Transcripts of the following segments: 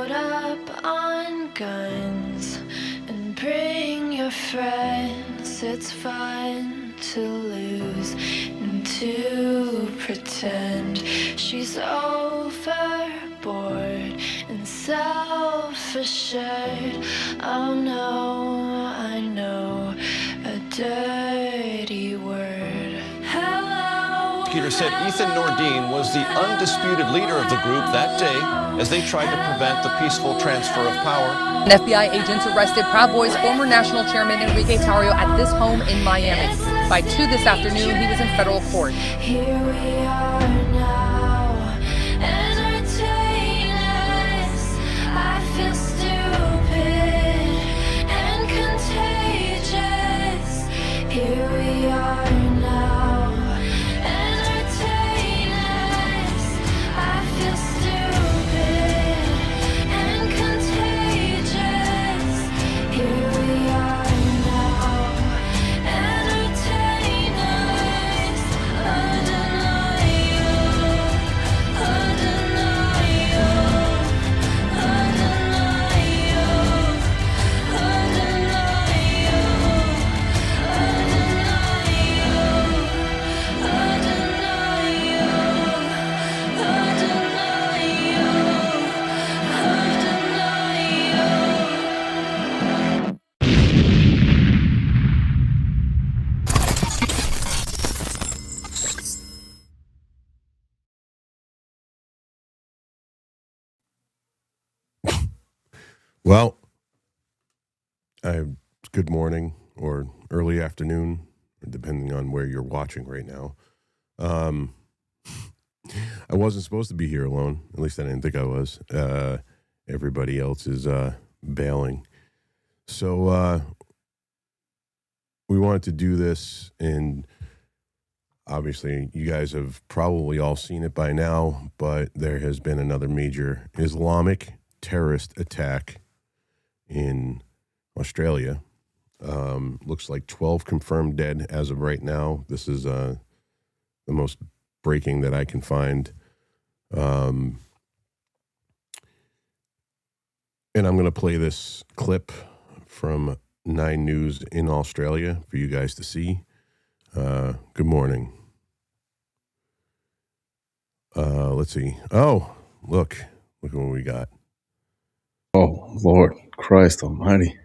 Load up on guns and bring your friends. It's fun to lose and to pretend she's overboard and self-assured. Oh no, I know a dirty word. Hello. Peter said Ethan Nordine was the undisputed leader of the group that day as they tried to prevent the peaceful transfer of power. And FBI agents arrested Proud Boys former national chairman Enrique Tarrio at this home in Miami. By 2 this afternoon, he was in federal court. Here we are now, entertain us. I feel stupid and contagious. Here we are now, entertain us. I feel stupid and contagious. Here we are now, entertain us. Well, good morning or early afternoon, depending on where you're watching right now. I wasn't supposed to be here alone. At least I didn't think I was. Everybody else is bailing. So we wanted to do this, and obviously you guys have probably all seen it by now, but there has been another major Islamic terrorist attack in Australia. Looks like 12 confirmed dead as of right now. This is the most breaking that I can find. And I'm going to play this clip from 9 News in Australia for you guys to see. Good morning. Let's see. Oh, look at what we got. Oh, Lord Christ almighty.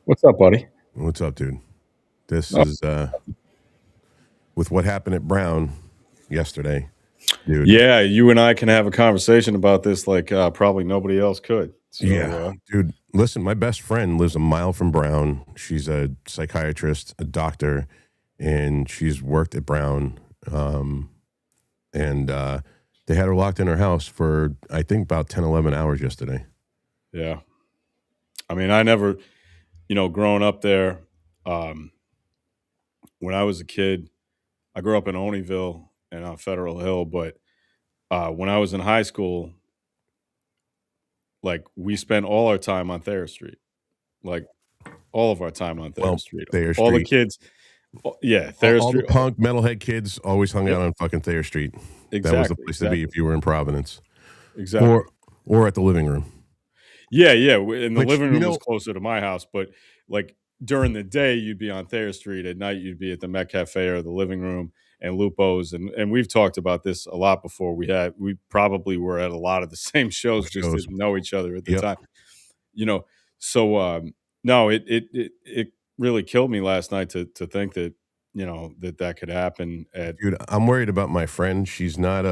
What's up, buddy? What's up, dude? This is with what happened at Brown yesterday, dude. Yeah, you and I can have a conversation about this like probably nobody else could. So, yeah, dude, listen, my best friend lives a mile from Brown. She's a psychiatrist, a doctor, and she's worked at Brown. And they had her locked in her house for, I think, about 10, 11 hours yesterday. Yeah. I mean, I never, growing up there, when I was a kid, I grew up in Oneyville and on Federal Hill, but when I was in high school, like, we spent all our time on Thayer Street. Like, all of our time on Thayer Street. Thayer all the Street. kids, Thayer all Street. the punk metalhead kids always hung out on fucking Thayer Street. Exactly. That was the place to be if you were in Providence. Exactly. Or at the living room. Yeah. And the living room was closer to my house, but like during the day, you'd be on Thayer Street. At night, you'd be at the Met Cafe or the living room and Lupo's. And we've talked about this a lot before. We probably were at a lot of the same shows, just didn't know each other at the time. So no, it really killed me last night to think that, that could happen. Dude, I'm worried about my friend. She's not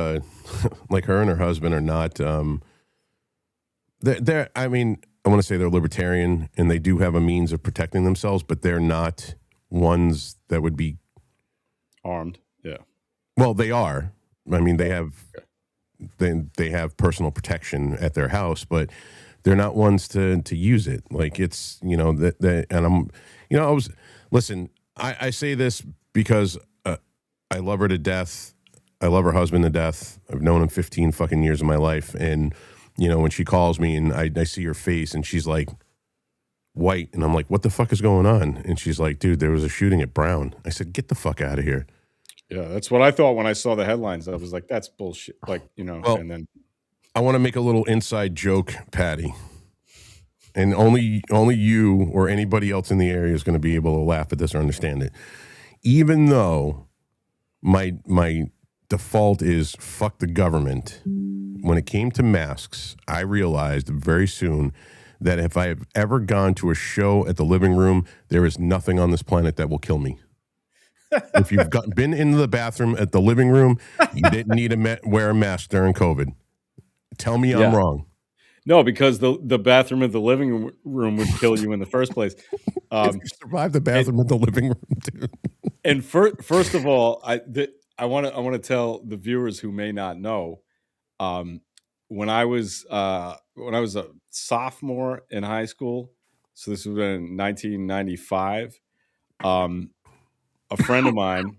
like her and her husband are not. They're. I mean, I want to say they're libertarian and they do have a means of protecting themselves, but they're not ones that would be armed. Yeah. Well, they are. I mean, they have. They have personal protection at their house, but they're not ones to use it. Like it's and I'm listen. I say this because I love her to death. I love her husband to death. I've known him 15 fucking years of my life. And, when she calls me and I see her face and she's like white and I'm like, what the fuck is going on? And she's like, dude, there was a shooting at Brown. I said, get the fuck out of here. Yeah, that's what I thought when I saw the headlines. I was like, that's bullshit. Like, Well, and then. I want to make a little inside joke, Patty. And only you or anybody else in the area is going to be able to laugh at this or understand it. Even though my default is fuck the government, when it came to masks, I realized very soon that if I have ever gone to a show at the living room, there is nothing on this planet that will kill me. If you've been into the bathroom at the living room, you didn't need to wear a mask during COVID. Tell me I'm wrong. No, because the bathroom of the living room would kill you in the first place. If you survive the bathroom of the living room, dude. And first of all, I want to tell the viewers who may not know, when I was a sophomore in high school, so this was in 1995. A friend of mine,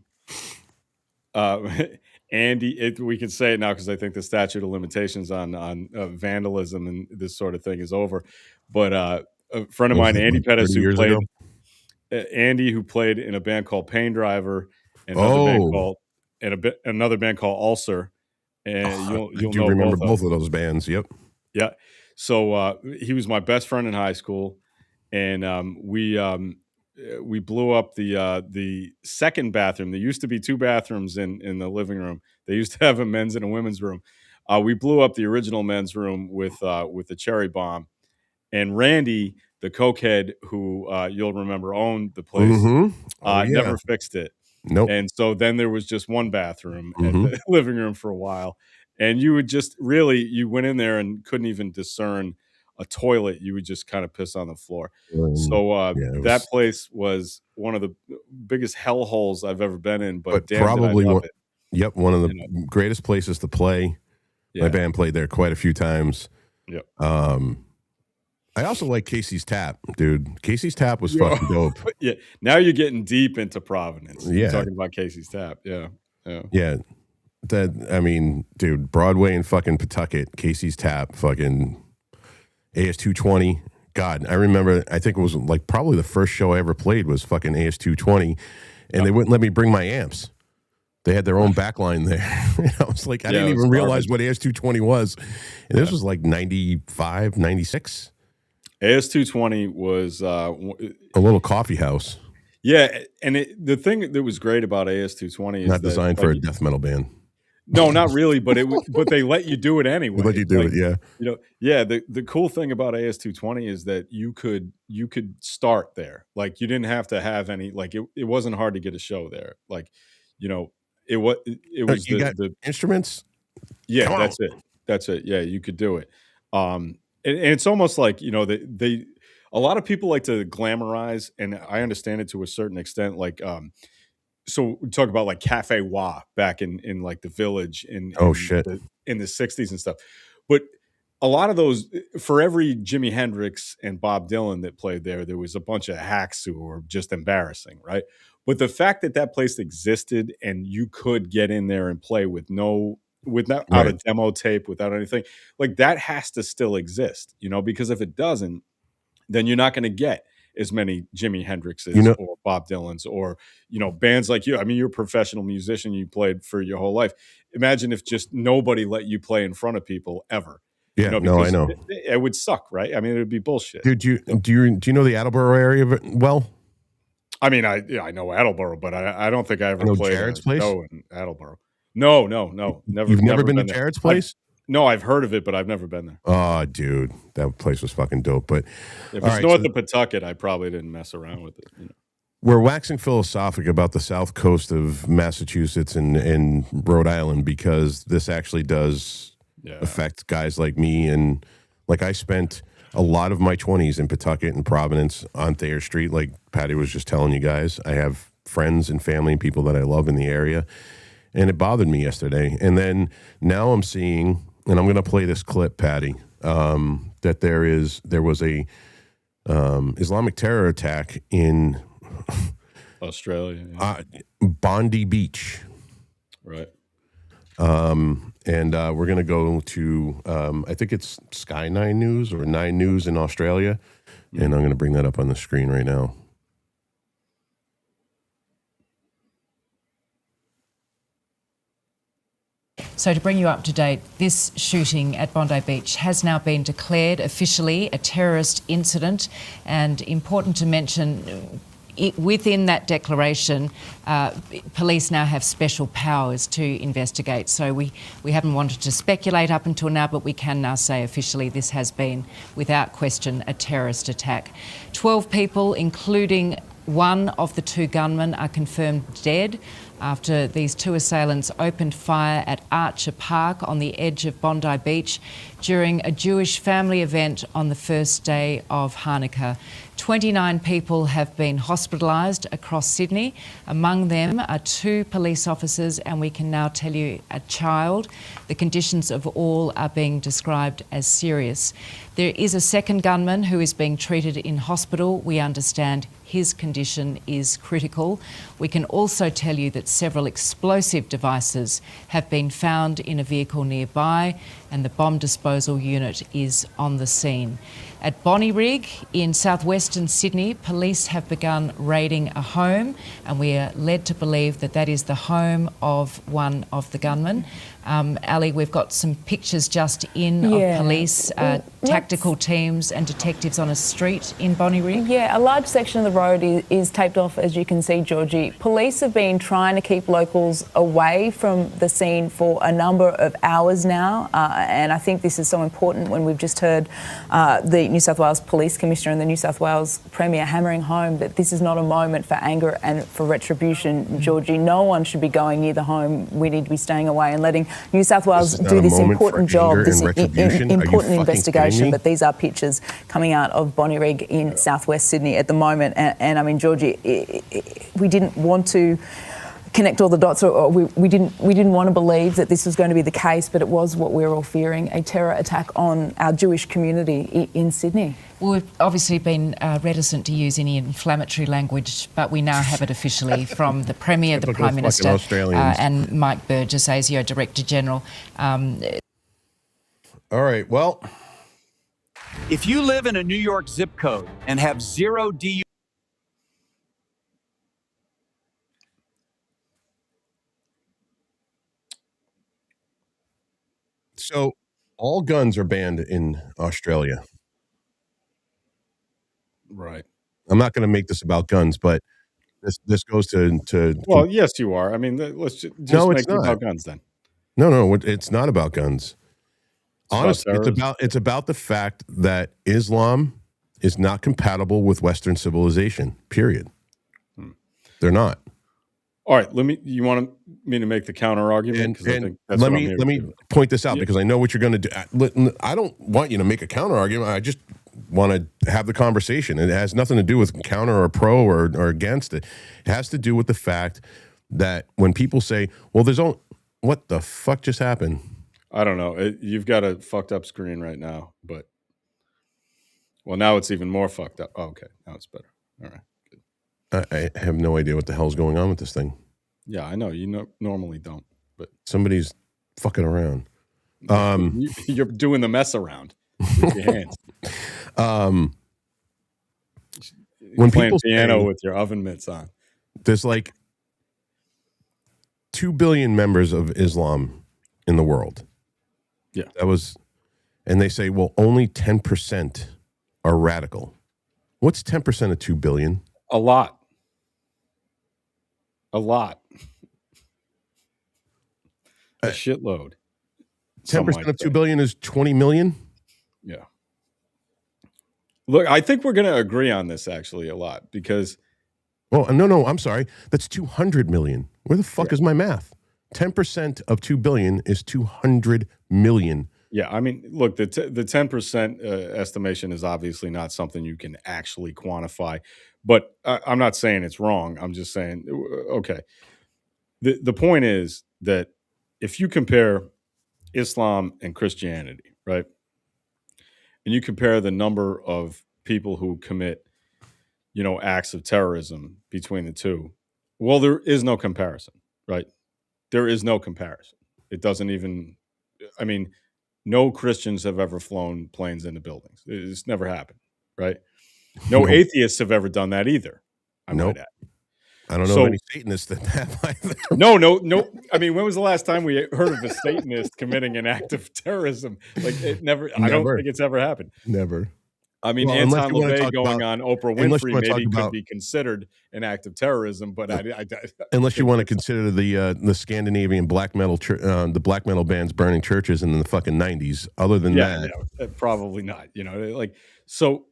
Andy, we can say it now because I think the statute of limitations on vandalism and this sort of thing is over. But a friend of mine, Andy Pettis, who played in a band called Pain Driver, and another band called Ulcer, and you'll know remember both of those bands. Yep. Yeah. So he was my best friend in high school, and we blew up the second bathroom. There used to be two bathrooms in the living room. They used to have a men's and a women's room. We blew up the original men's room with a cherry bomb. And Randy, the cokehead who you'll remember owned the place, never fixed it. Nope. And so then there was just one bathroom at the living room for a while. And you would just you went in there and couldn't even discern a toilet. You would just kind of piss on the floor. So that place was one of the biggest hellholes I've ever been in, but damn, probably did I love it. Yep, one of the greatest places to play. Yeah. My band played there quite a few times. Yep. I also like Casey's Tap, dude. Casey's Tap was fucking dope. Yeah. Now you're getting deep into Providence. Yeah. You're talking about Casey's Tap. Yeah. Yeah. I mean, dude, Broadway and fucking Pawtucket, Casey's Tap, fucking AS220. God, I remember, I think it was like probably the first show I ever played was fucking AS220, and they wouldn't let me bring my amps. They had their own backline there. I was like, I didn't even realize what AS220 was. And this was like 95, 96. AS220 was a little coffee house. Yeah, and the thing that was great about AS220 is not designed for a death metal band. No, not really, but they let you do it anyway. They let you do it, yeah. The cool thing about AS220 is that you could start there. Like you didn't have to have any, like it wasn't hard to get a show there. Like, it was the instruments. Yeah, that's it. Yeah, you could do it. And it's almost like, they a lot of people like to glamorize, and I understand it to a certain extent. Like, so we talk about like Cafe Wah back in like the Village in the 60s and stuff. But a lot of those, for every Jimi Hendrix and Bob Dylan that played there was a bunch of hacks who were just embarrassing, right? But the fact that place existed and you could get in there and play without a demo tape, without anything, like that has to still exist, because if it doesn't, then you're not going to get as many Jimi Hendrixes or Bob Dylans or, bands like you. I mean, you're a professional musician. You played for your whole life. Imagine if just nobody let you play in front of people ever. Yeah, I know. It would suck, right? I mean, it would be bullshit. Dude, do you know the Attleboro area well? I mean, I know Attleboro, but I don't think I ever played Jared's place in Attleboro. No, never. You've never been to Jared's place? No, I've heard of it, but I've never been there. Oh, dude, that place was fucking dope. But if it's north of Pawtucket, I probably didn't mess around with it. We're waxing philosophic about the south coast of Massachusetts and Rhode Island because this actually does affect guys like me. And like I spent a lot of my 20s in Pawtucket and Providence on Thayer Street. Like Patty was just telling you guys, I have friends and family and people that I love in the area. And it bothered me yesterday. And then now I'm seeing, and I'm going to play this clip, Patty, that there was a Islamic terror attack in Australia, Bondi Beach, right? And we're going to go to I think it's Sky 9 News or 9 News in Australia, and I'm going to bring that up on the screen right now. So to bring you up to date, this shooting at Bondi Beach has now been declared officially a terrorist incident, and important to mention, within that declaration, police now have special powers to investigate. So we haven't wanted to speculate up until now, but we can now say officially this has been, without question, a terrorist attack. 12 people, including one of the two gunmen, are confirmed dead after these two assailants opened fire at Archer Park on the edge of Bondi Beach during a Jewish family event on the first day of Hanukkah. 29 people have been hospitalised across Sydney. Among them are 2 police officers, and we can now tell you a child. The conditions of all are being described as serious. There is a second gunman who is being treated in hospital. We understand his condition is critical. We can also tell you that several explosive devices have been found in a vehicle nearby, and the bomb disposal unit is on the scene. At Bonnyrigg in southwestern Sydney, police have begun raiding a home, and we are led to believe that that is the home of one of the gunmen. Ali, we've got some pictures just in of police, tactical teams and detectives on a street in Bonnyrigg. Yeah, a large section of the road is taped off, as you can see, Georgie. Police have been trying to keep locals away from the scene for a number of hours now, and I think this is so important when we've just heard the New South Wales Police Commissioner and the New South Wales Premier hammering home that this is not a moment for anger and for retribution, Georgie. No one should be going near the home. We need to be staying away and letting New South Wales do this important job, this important investigation. But these are pictures coming out of Bonnyrigg in southwest Sydney at the moment. And I mean, Georgie, we didn't want to connect all the dots, or we didn't want to believe that this was going to be the case, but it was what we were all fearing, a terror attack on our Jewish community in Sydney. Well, we've obviously been reticent to use any inflammatory language, but we now have it officially from the Premier, the Prime Minister, and Mike Burgess, ASIO Director General. All right, well, if you live in a New York zip code and have 0 DUI, so all guns are banned in Australia. Right. I'm not going to make this about guns, but this goes to. Well, yes, you are. I mean, let's just make it about guns then. No, it's not about guns. Honestly, it's about the fact that Islam is not compatible with Western civilization. Period. They're not. All right, you want me to make the counter argument? Let me point this out because I know what you're going to do. I don't want you to make a counter argument. I just want to have the conversation. It has nothing to do with counter or pro or against it. It has to do with the fact that when people say, "Well, what the fuck just happened?" I don't know. You've got a fucked up screen right now, but now it's even more fucked up. Oh, okay, now it's better. All right. I have no idea what the hell's going on with this thing. Yeah, I know. You normally don't, but somebody's fucking around. You're doing the mess around with your hands. When playing people piano with your oven mitts on, there's like 2 billion members of Islam in the world. Yeah, and they say, well, only 10% are radical. What's 10% of 2 billion? A lot. A shitload. 10% of 2 billion is 20 million? Yeah. Look, I think we're going to agree on this actually a lot because... Oh, no, I'm sorry. That's 200 million. Where the fuck is my math? 10% of 2 billion is 200 million. Yeah, I mean, look, the 10% estimation is obviously not something you can actually quantify, but I'm not saying it's wrong. I'm just saying, okay. The point is that if you compare Islam and Christianity, right, and you compare the number of people who commit, acts of terrorism between the two, well, there is no comparison, right? There is no comparison. It doesn't even, I mean, no Christians have ever flown planes into buildings. It's never happened, right? No atheists have ever done that either, I might add. I don't know of any Satanists that have either. No. I mean, when was the last time we heard of a Satanist committing an act of terrorism? Like it never. I don't think it's ever happened. Never. I mean, Well, Anton LaVey going on Oprah Winfrey maybe could about, be considered an act of terrorism, but unless you want to consider the Scandinavian black metal the black metal bands burning churches in the fucking 90s. Other than that, probably not. You know, like so.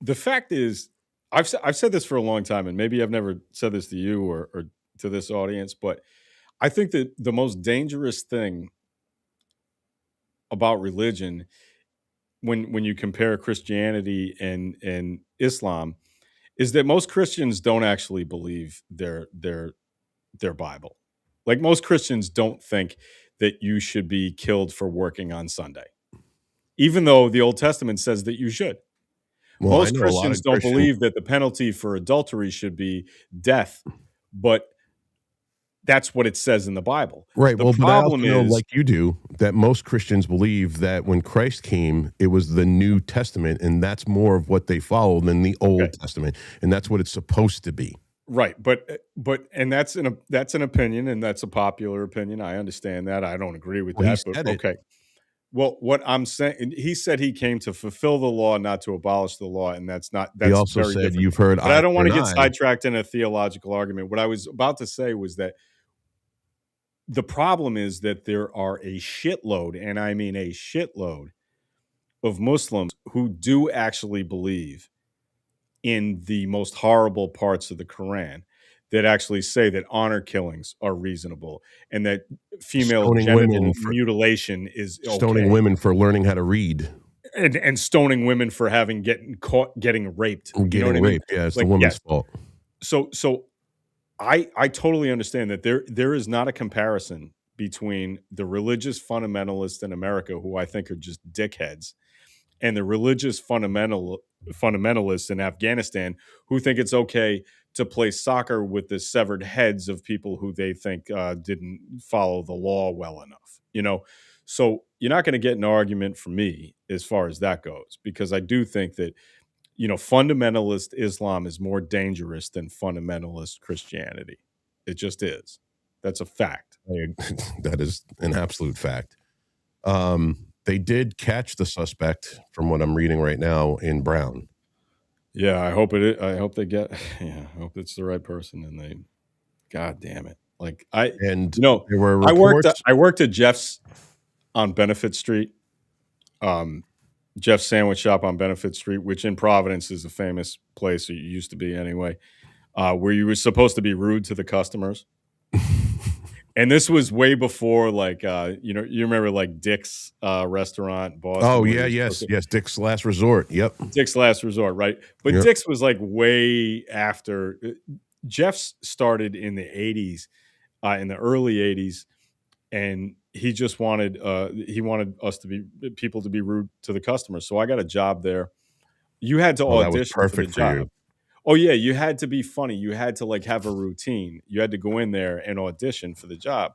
The fact is, I've said this for a long time, and maybe I've never said this to you or to this audience, but I think that the most dangerous thing about religion, when you compare Christianity and Islam, is that most Christians don't actually believe their Bible. Like most Christians don't think that you should be killed for working on Sunday, even though the Old Testament says that you should. Well, most Christians don't believe that the penalty for adultery should be death, but that's what it says in the Bible. Right. The problem but I also know, is, like you do, that most Christians believe that when Christ came, it was the New Testament, and that's more of what they follow than the Old Testament, and that's what it's supposed to be. Right, but and that's an opinion, and that's a popular opinion. I understand that. I don't agree with that. But okay. Well, what I'm saying, he said he came to fulfill the law, not to abolish the law, and that's not. That's he also very said different. You've heard, but I don't want to get sidetracked in a theological argument. What I was about to say was that the problem is that there are a shitload, and I mean a shitload, of Muslims who do actually believe in the most horrible parts of the Quran, that actually say that honor killings are reasonable and that female stoning genital mutilation is okay. Stoning women for learning how to read. And stoning women for getting caught getting raped. Getting raped, yeah, it's like, the woman's fault. So I totally understand that there is not a comparison between the religious fundamentalists in America, who I think are just dickheads, and the religious fundamentalists in Afghanistan who think it's okay to play soccer with the severed heads of people who they think didn't follow the law well enough. You know, so you're not going to get an argument from me as far as that goes, because I do think that, you know, fundamentalist Islam is more dangerous than fundamentalist Christianity. It just is. That's a fact. That is an absolute fact. They did catch the suspect, from what I'm reading right now, in Brown. Yeah, I hope it. I hope they get. Yeah, I hope it's the right person. And they, God damn it! Like there were reports. I worked at Jeff's on Benefit Street. Jeff's Sandwich Shop on Benefit Street, which in Providence is a famous place. It used to be anyway, where you were supposed to be rude to the customers. And this was way before, like, you remember, like, Dick's restaurant in Boston? Oh, yeah, yes, Dick's Last Resort, yep. Dick's Last Resort, right? But yep. Dick's was, like, way after. Jeff's started in the 80s, in the early 80s, and he just wanted people to be rude to the customers. So I got a job there. You had to audition for the job. For you. Oh, yeah, you had to be funny. You had to, like, have a routine. You had to go in there and audition for the job.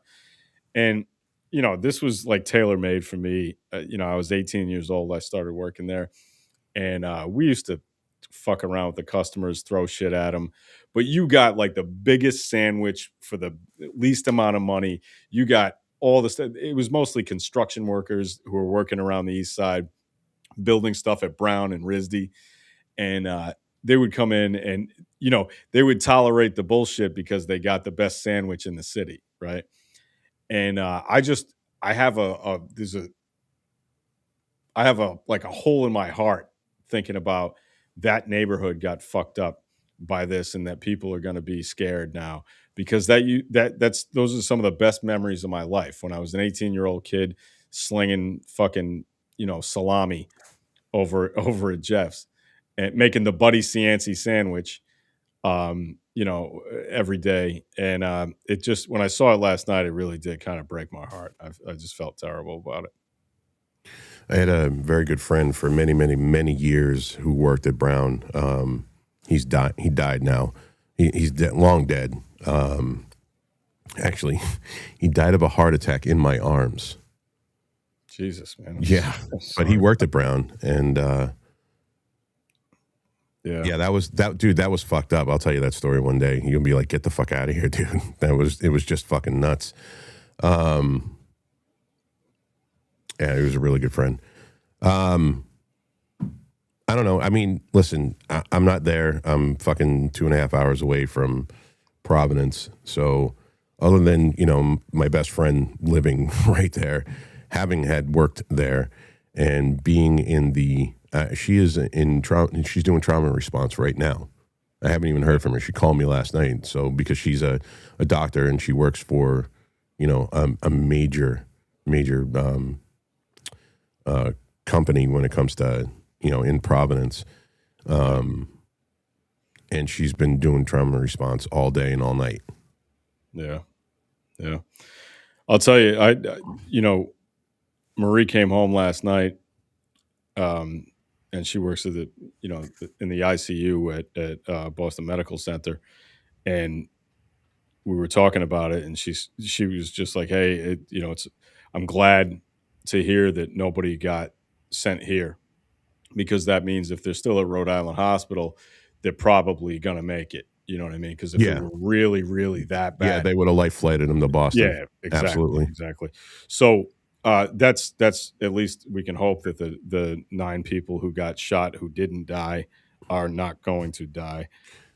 And, you know, this was, like, tailor-made for me. I was 18 years old. I started working there. And we used to fuck around with the customers, throw shit at them. But you got, like, the biggest sandwich for the least amount of money. You got all the stuff. It was mostly construction workers who were working around the east side, building stuff at Brown and RISD. And they would come in and, you know, they would tolerate the bullshit because they got the best sandwich in the city, right? And I have a hole in my heart thinking about that neighborhood got fucked up by this, and that people are going to be scared now, because those are some of the best memories of my life, when I was an 18-year-old kid slinging fucking, you know, salami over at Jeff's. And making the Buddy Cianci sandwich, every day. And it just, when I saw it last night, it really did kind of break my heart. I just felt terrible about it. I had a very good friend for many, many, many years who worked at Brown. He died now. He's long dead. Actually, he died of a heart attack in my arms. Jesus, man. Yeah, but he worked at Brown, and Yeah, that was dude. That was fucked up. I'll tell you that story one day. You'll be like, "Get the fuck out of here, dude." It was just fucking nuts. Yeah, he was a really good friend. I don't know. I mean, listen, I'm not there. I'm fucking 2.5 hours away from Providence. So, other than my best friend living right there, having had worked there, and being in the she is in trauma. She's doing trauma response right now. I haven't even heard from her. She called me last night. So because she's a doctor and she works for, a major company when it comes to, in Providence. And she's been doing trauma response all day and all night. Yeah. Yeah. I'll tell you, Marie came home last night. And she works at in the ICU at Boston Medical Center, and we were talking about it, and she was just like, "Hey, I'm glad to hear that nobody got sent here, because that means if they're still at Rhode Island Hospital, they're probably gonna make it." You know what I mean? Because if it were really, really that bad, they would have life flighted them to Boston. Yeah, exactly, absolutely, exactly. So. That's at least we can hope that the 9 people who got shot who didn't die are not going to die.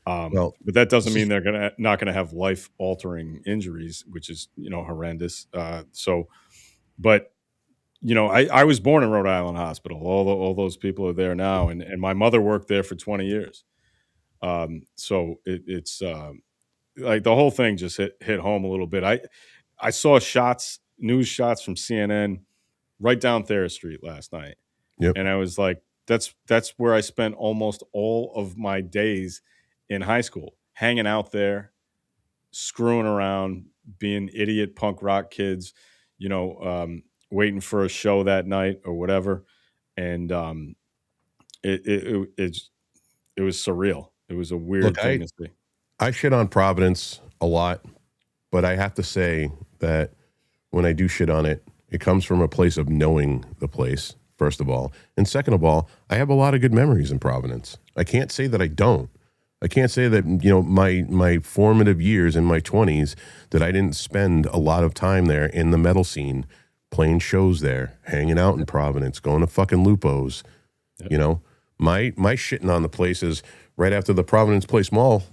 But that doesn't mean they're not gonna have life altering injuries, which is horrendous. But I was born in Rhode Island Hospital. All those people are there now, and my mother worked there for 20 years. So it's like the whole thing just hit home a little bit. I saw news shots from CNN right down Thayer Street last night. Yep. And I was like, that's where I spent almost all of my days in high school, hanging out there, screwing around, being idiot punk rock kids, waiting for a show that night or whatever. And it was surreal. It was a weird thing to see. I shit on Providence a lot, but I have to say that when I do shit on it, it comes from a place of knowing the place, first of all. And second of all, I have a lot of good memories in Providence. I can't say that I don't. I can't say that, my formative years in my 20s, that I didn't spend a lot of time there in the metal scene, playing shows there, hanging out in Providence, going to fucking Lupo's. Yep. My shitting on the place is right after the Providence Place Mall.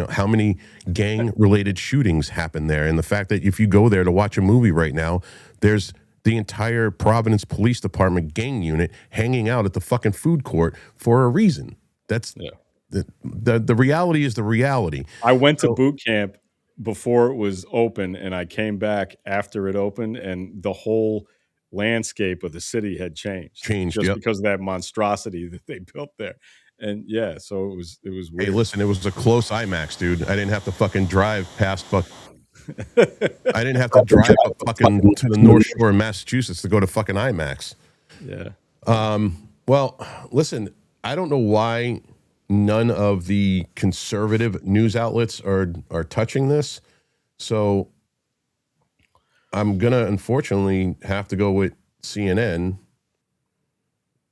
How many gang-related shootings happen there, and the fact that if you go there to watch a movie right now, there's the entire Providence Police Department gang unit hanging out at the fucking food court for a reason. That's the reality is the reality. I went to boot camp before it was open, and I came back after it opened, and the whole landscape of the city had changed just because of that monstrosity that they built there. And so it was weird. Hey, listen, it was a close IMAX, dude. I didn't have to fucking drive past I didn't have to drive up fucking to the North Shore of Massachusetts to go to fucking IMAX. Yeah. Well, listen, I don't know why none of the conservative news outlets are touching this. So I'm gonna unfortunately have to go with CNN.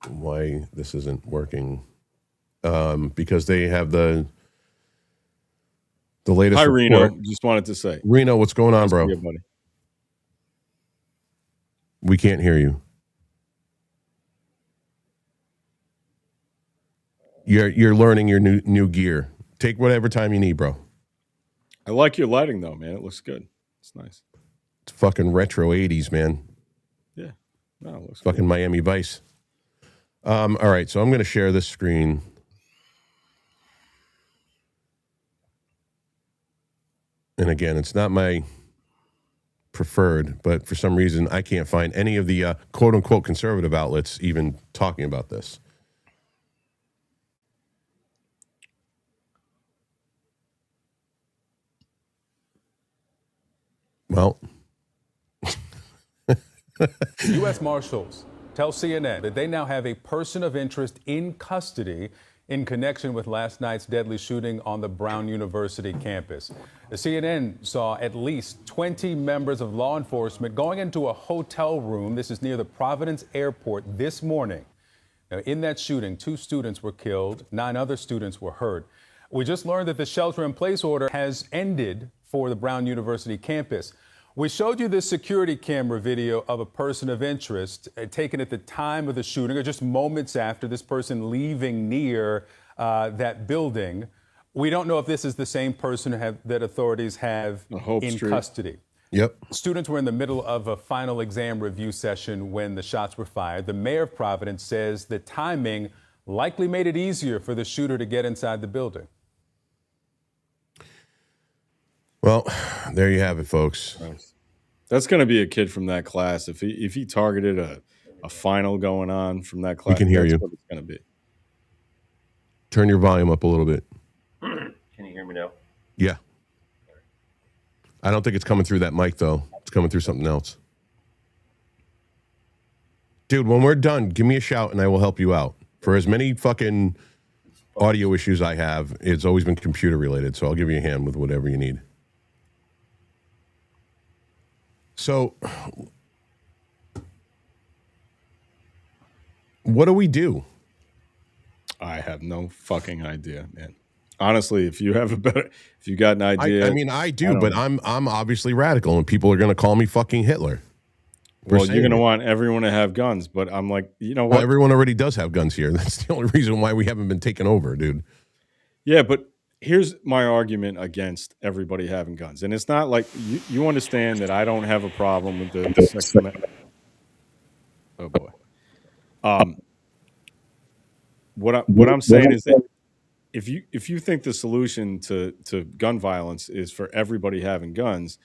Why this isn't working? Because they have the latest. Hi, report. Reno. Just wanted to say, Reno, what's going on, bro? We can't hear you. You're learning your new gear. Take whatever time you need, bro. I like your lighting though, man. It looks good. It's nice. It's fucking retro 80s, man. Yeah. No, it looks fucking good. Miami Vice. All right, so I'm going to share this screen. And again, it's not my preferred, but for some reason, I can't find any of the quote-unquote conservative outlets even talking about this. Well. U.S. Marshals tell CNN that they now have a person of interest in custody in connection with last night's deadly shooting on the Brown University campus. The CNN saw at least 20 members of law enforcement going into a hotel room. This is near the Providence airport this morning. Now, in that shooting, 2 students were killed, 9 other students were hurt. We just learned that the shelter-in-place order has ended for the Brown University campus. We showed you this security camera video of a person of interest taken at the time of the shooting, or just moments after, this person leaving near that building. We don't know if this is the same person that authorities have in custody. Yep. Students were in the middle of a final exam review session when the shots were fired. The mayor of Providence says the timing likely made it easier for the shooter to get inside the building. Well, there you have it, folks. That's going to be a kid from that class. If he targeted a final going on from that class, we can hear that's you. what it's going to be. Turn your volume up a little bit. Can you hear me now? Yeah. I don't think it's coming through that mic, though. It's coming through something else. Dude, when we're done, give me a shout and I will help you out. For as many fucking audio issues I have, it's always been computer related, so I'll give you a hand with whatever you need. So, what do we do? I have no fucking idea, man. Honestly, if you got an idea. I mean, I do, but I'm obviously radical, and people are going to call me fucking Hitler. Well, you're going to want everyone to have guns, but I'm like, you know what? Well, everyone already does have guns here. That's the only reason why we haven't been taken over, dude. Yeah, but here's my argument against everybody having guns. And it's not like you understand that I don't have a problem with the Second Amendment. Oh, boy. What I'm saying is that if you think the solution to gun violence is for everybody having guns,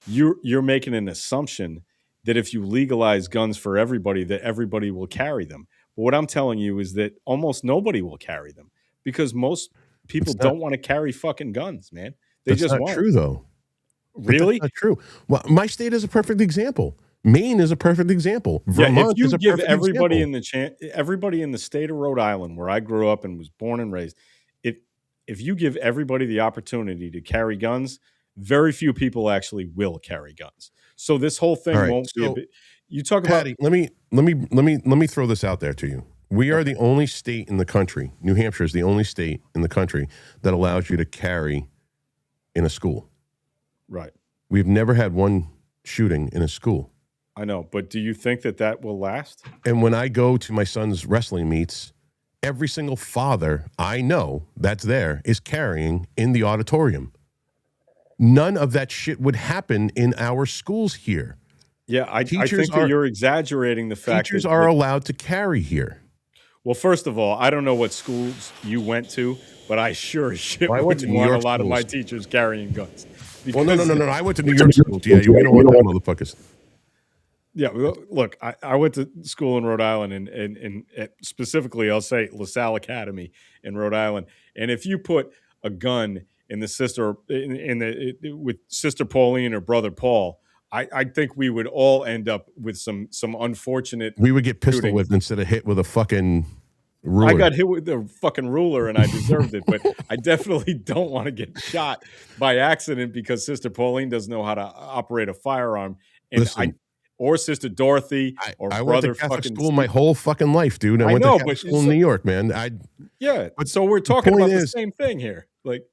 you're making an assumption that if you legalize guns for everybody, that everybody will carry them. But what I'm telling you is that almost nobody will carry them because most people don't want to carry fucking guns, man. They just won't. That's not true, though. Really? That's not true. Well, my state is a perfect example. Maine is a perfect example. Vermont is a perfect example. Everybody in the state of Rhode Island, where I grew up and was born and raised, if you give everybody the opportunity to carry guns, very few people actually will carry guns. So this whole thing won't be a bit. You talk Patty, about. Let me throw this out there to you. We are the only state in the country. New Hampshire is the only state in the country that allows you to carry in a school. Right. We've never had one shooting in a school. I know, but do you think that will last? And when I go to my son's wrestling meets, every single father I know that's there is carrying in the auditorium. None of that shit would happen in our schools here. Yeah, I think that you're exaggerating the fact teachers are allowed to carry here. Well, first of all, I don't know what schools you went to, but I sure as shit wouldn't want a lot of my teachers carrying guns. Well, no. I went to New York schools. Yeah, you don't want that motherfuckers. Yeah, look, I went to school in Rhode Island, and specifically, I'll say LaSalle Academy in Rhode Island. And if you put a gun in the sister with Sister Pauline or Brother Paul, I think we would all end up with some unfortunate. We would get pistol whipped instead of hit with a fucking ruler. I got hit with a fucking ruler, and I deserved it. But I definitely don't want to get shot by accident because Sister Pauline doesn't know how to operate a firearm, and Listen, or Sister Dorothy, or I Brother went to Catholic fucking school my whole fucking life, dude. I went to Catholic school in New York, man. But so we're talking about the same thing here. Like,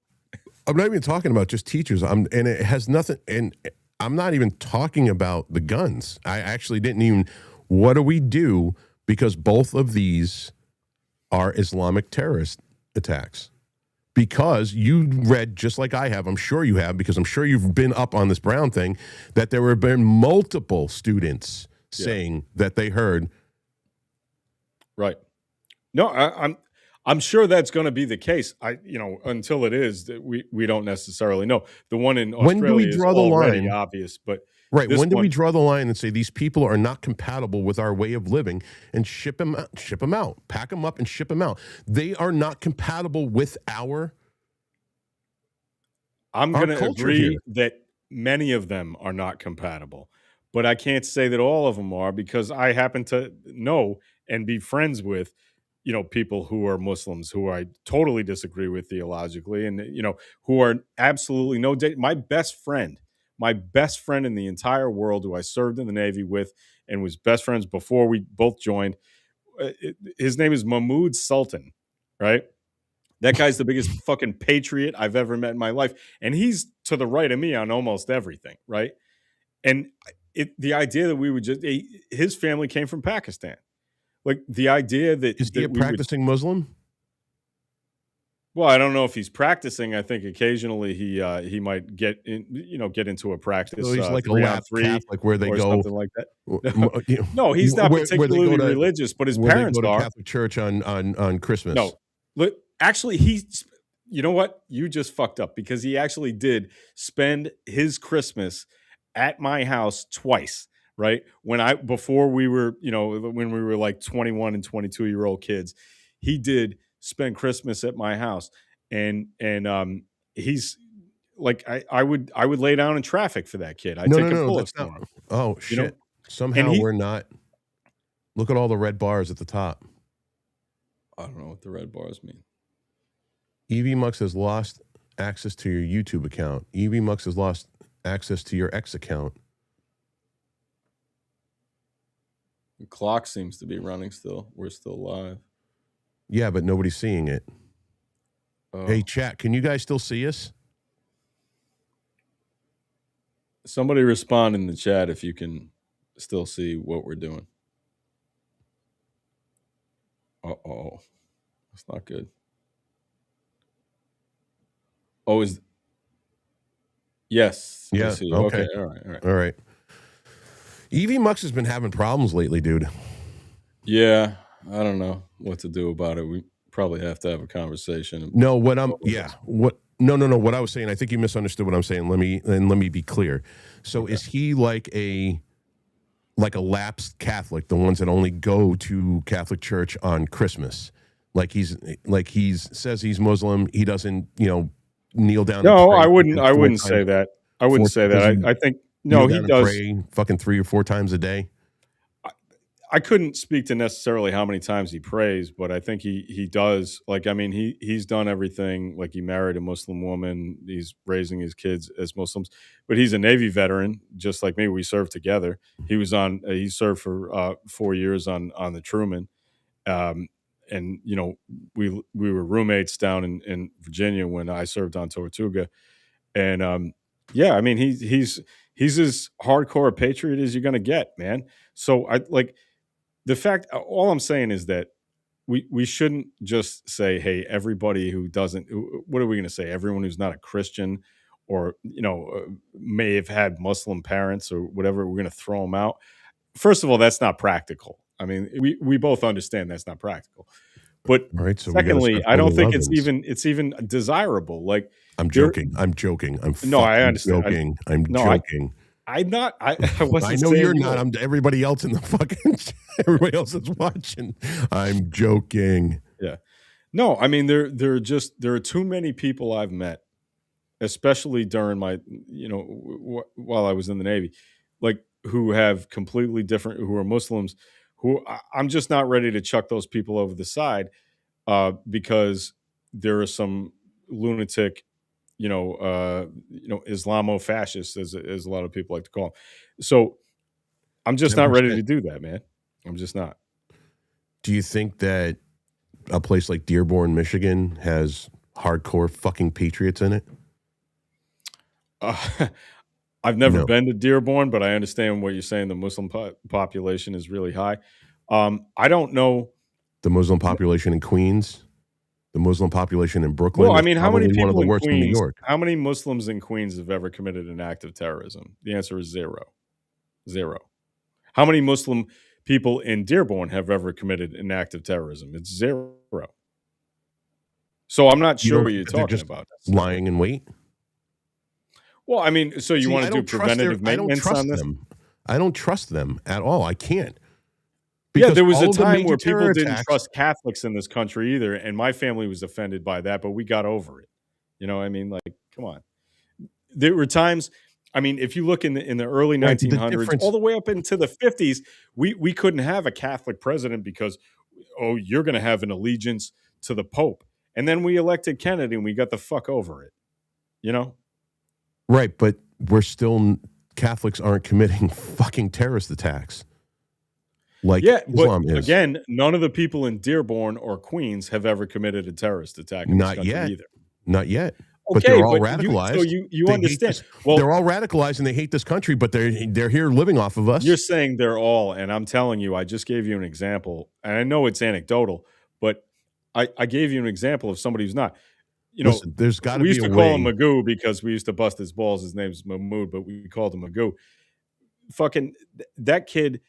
I'm not even talking about just teachers. And it has nothing. And I'm not even talking about the guns. I actually didn't even. What do we do? Because both of these are Islamic terrorist attacks. Because you read, just like I have, I'm sure you have, because I'm sure you've been up on this Brown thing, that there have been multiple students saying that they heard. Right. No, I'm sure that's going to be the case. Until it is, that we don't necessarily know. The one in Australia when do we draw the line? Obvious, but right. When do we draw the line and say these people are not compatible with our way of living and ship them out, pack them up and ship them out? They are not compatible with our. I'm going to agree that many of them are not compatible, but I can't say that all of them are because I happen to know and be friends with, people who are Muslims who I totally disagree with theologically, and who are absolutely my best friend in the entire world, who I served in the Navy with and was best friends before we both joined, his name is Mahmoud Sultan, right? That guy's the biggest fucking patriot I've ever met in my life. And he's to the right of me on almost everything, right? And the idea that we would his family came from Pakistan. Like the idea that is he a practicing Muslim? Well, I don't know if he's practicing. I think occasionally he might get into a practice. So he's like a lap Catholic where they or go something like that. No, he's not particularly religious, but his parents they go to are. Catholic church on Christmas. No, look, actually, you know what? You just fucked up because he actually did spend his Christmas at my house twice. Right before we were, when we were like 21 and 22-year-old kids, he did spend Christmas at my house, and he's like, I would lay down in traffic for that kid. I'd take a bullet for him. Oh shit! Somehow we're not. Look at all the red bars at the top. I don't know what the red bars mean. EV Mux has lost access to your YouTube account. EV Mux has lost access to your X account. The clock seems to be running still. We're still live. Yeah, but nobody's seeing it. Oh. Hey, chat, can you guys still see us? Somebody respond in the chat if you can still see what we're doing. Uh-oh. That's not good. Oh, Yes. Yeah. Okay. All right. EV Mux has been having problems lately, dude. Yeah. I don't know what to do about it. We probably have to have a conversation. No, what I was saying, I think you misunderstood what I'm saying. Let me be clear. So is he like a lapsed Catholic, the ones that only go to Catholic church on Christmas? Like he's says he's Muslim. He doesn't, kneel down. No, I wouldn't say that. I wouldn't say that. I think no, he does pray fucking 3 or 4 times a day. I couldn't speak to necessarily how many times he prays, but I think he does. Like, I mean, he's done everything. Like, he married a Muslim woman. He's raising his kids as Muslims, but he's a Navy veteran, just like me. We served together. He served for 4 years on the Truman. And we were roommates down in Virginia when I served on Tortuga. And yeah, I mean, he's as hardcore a patriot as you're going to get, man. So the fact, all I'm saying is that we shouldn't just say, hey, everybody who doesn't, what are we going to say? Everyone who's not a Christian or, may have had Muslim parents or whatever, we're going to throw them out. First of all, that's not practical. I mean, we both understand that's not practical. But so secondly, I don't think it's even desirable. Like, I'm joking. I understand. Joking. I'm joking. I'm not. I know you're not. Everybody else in the fucking. Everybody else that's watching. I'm joking. Yeah. No, I mean there are too many people I've met, especially during my while I was in the Navy, like who have completely different, who are Muslims, who I'm just not ready to chuck those people over the side, because there are some lunatic. Islamo-fascists, as a lot of people like to call them. So I'm just not ready to do that, man. I'm just not. Do you think that a place like Dearborn, Michigan has hardcore fucking patriots in it? I've never been to Dearborn, but I understand what you're saying. The Muslim population is really high. I don't know. The Muslim population in Queens? The Muslim population in Brooklyn. Well, I mean, how many people one of the in worst Queens? In New York? How many Muslims in Queens have ever committed an act of terrorism? The answer is 0. How many Muslim people in Dearborn have ever committed an act of terrorism? It's 0. So I'm not sure what you're talking about. Lying in wait. Well, I mean, so you want to do preventative maintenance on this? I don't trust them at all. I can't. Yeah, there was a time where people didn't trust Catholics in this country either, and my family was offended by that, but we got over it. You know what I mean? Like, come on. There were times, I mean, if you look in the early 1900s, all the way up into the 50s, we couldn't have a Catholic president because, you're going to have an allegiance to the Pope. And then we elected Kennedy and we got the fuck over it. Right, but we're still, Catholics aren't committing fucking terrorist attacks. like Yeah, Islam but is. again, none of the people in Dearborn or Queens have ever committed a terrorist attack in this Not country yet. either. Not yet. But Okay, they're all but radicalized. you They hate understand. this. Well, they're all radicalized and they hate this country, but they're here living off of us. you're saying they're all, and I'm telling you, I just gave you an example, and I know it's anecdotal, but I gave you an example of somebody who's not. You know, Listen, there's got to we be used a to call him way. Magoo because we used to bust his balls. His name's Mahmood, but we called him Magoo. Fucking that kid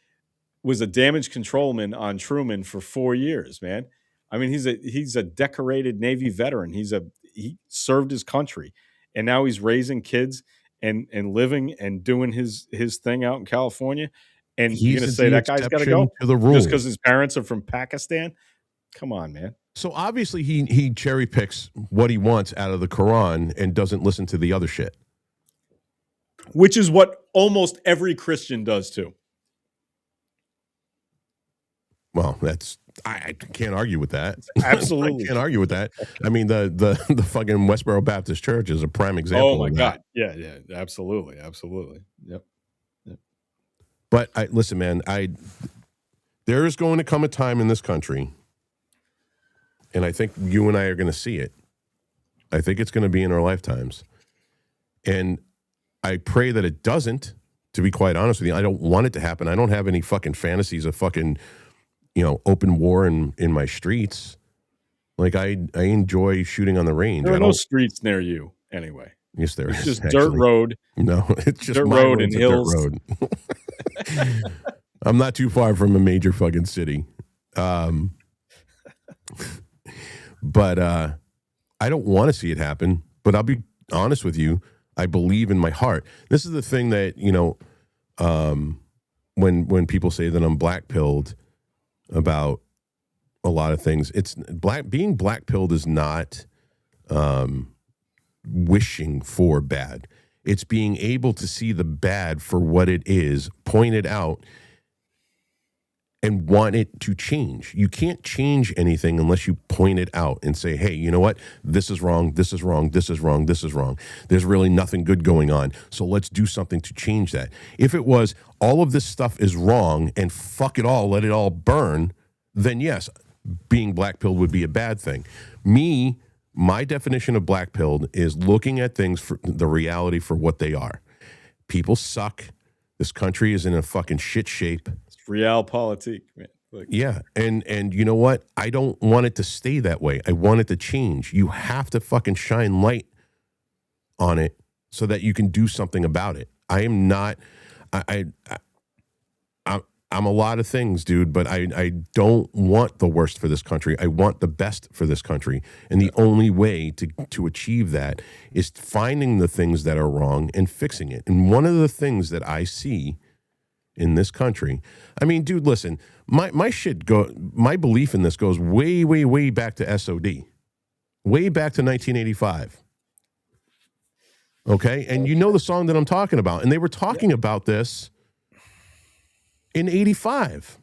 was a damage controlman on Truman for 4 years, man. I mean, he's a decorated Navy veteran. He served his country, and now he's raising kids and living and doing his thing out in California. And you're He's gonna say the that guy's got to exception go to the just rule. because his parents are from Pakistan? Come on, man. So obviously he cherry picks what he wants out of the Quran and doesn't listen to the other shit. Which is what almost every Christian does too. Well, I can't argue with that. Absolutely. I can't argue with that. I mean, the fucking Westboro Baptist Church is a prime example. Oh my of God. that. Yeah, absolutely. Yep. But listen, man, there is going to come a time in this country, and I think you and I are going to see it. I think it's going to be in our lifetimes. And I pray that it doesn't, to be quite honest with you. I don't want it to happen. I don't have any fucking fantasies of fucking, open war in my streets. Like I enjoy shooting on the range. There are no streets near you anyway. Yes, there is. It's just actually. dirt road. No, it's just dirt my road and road's a hills. Dirt road. I'm not too far from a major fucking city. But I don't want to see it happen. But I'll be honest with you. I believe in my heart. This is the thing that, when people say that I'm black-pilled about a lot of things, being black-pilled is not wishing for bad. It's being able to see the bad for what it is, point it out, and want it to change. You can't change anything unless you point it out and say, hey, you know what? This is wrong. This is wrong. This is wrong. This is wrong. There's really nothing good going on. So let's do something to change that. If it was all of this stuff is wrong and fuck it all, let it all burn, then yes, being black-pilled would be a bad thing. My definition of black-pilled is looking at things for the reality for what they are. People suck. This country is in a fucking shit shape. It's realpolitik, man. Yeah, and you know what? I don't want it to stay that way. I want it to change. You have to fucking shine light on it so that you can do something about it. I am not. I'm a lot of things, dude, but I don't want the worst for this country. I want the best for this country. And the only way to achieve that is finding the things that are wrong and fixing it. And one of the things that I see in this country, I mean, dude, listen, my belief in this goes way, way, way back to SOD. Way back to 1985. Okay? And you know the song that I'm talking about. And they were talking about this in 85.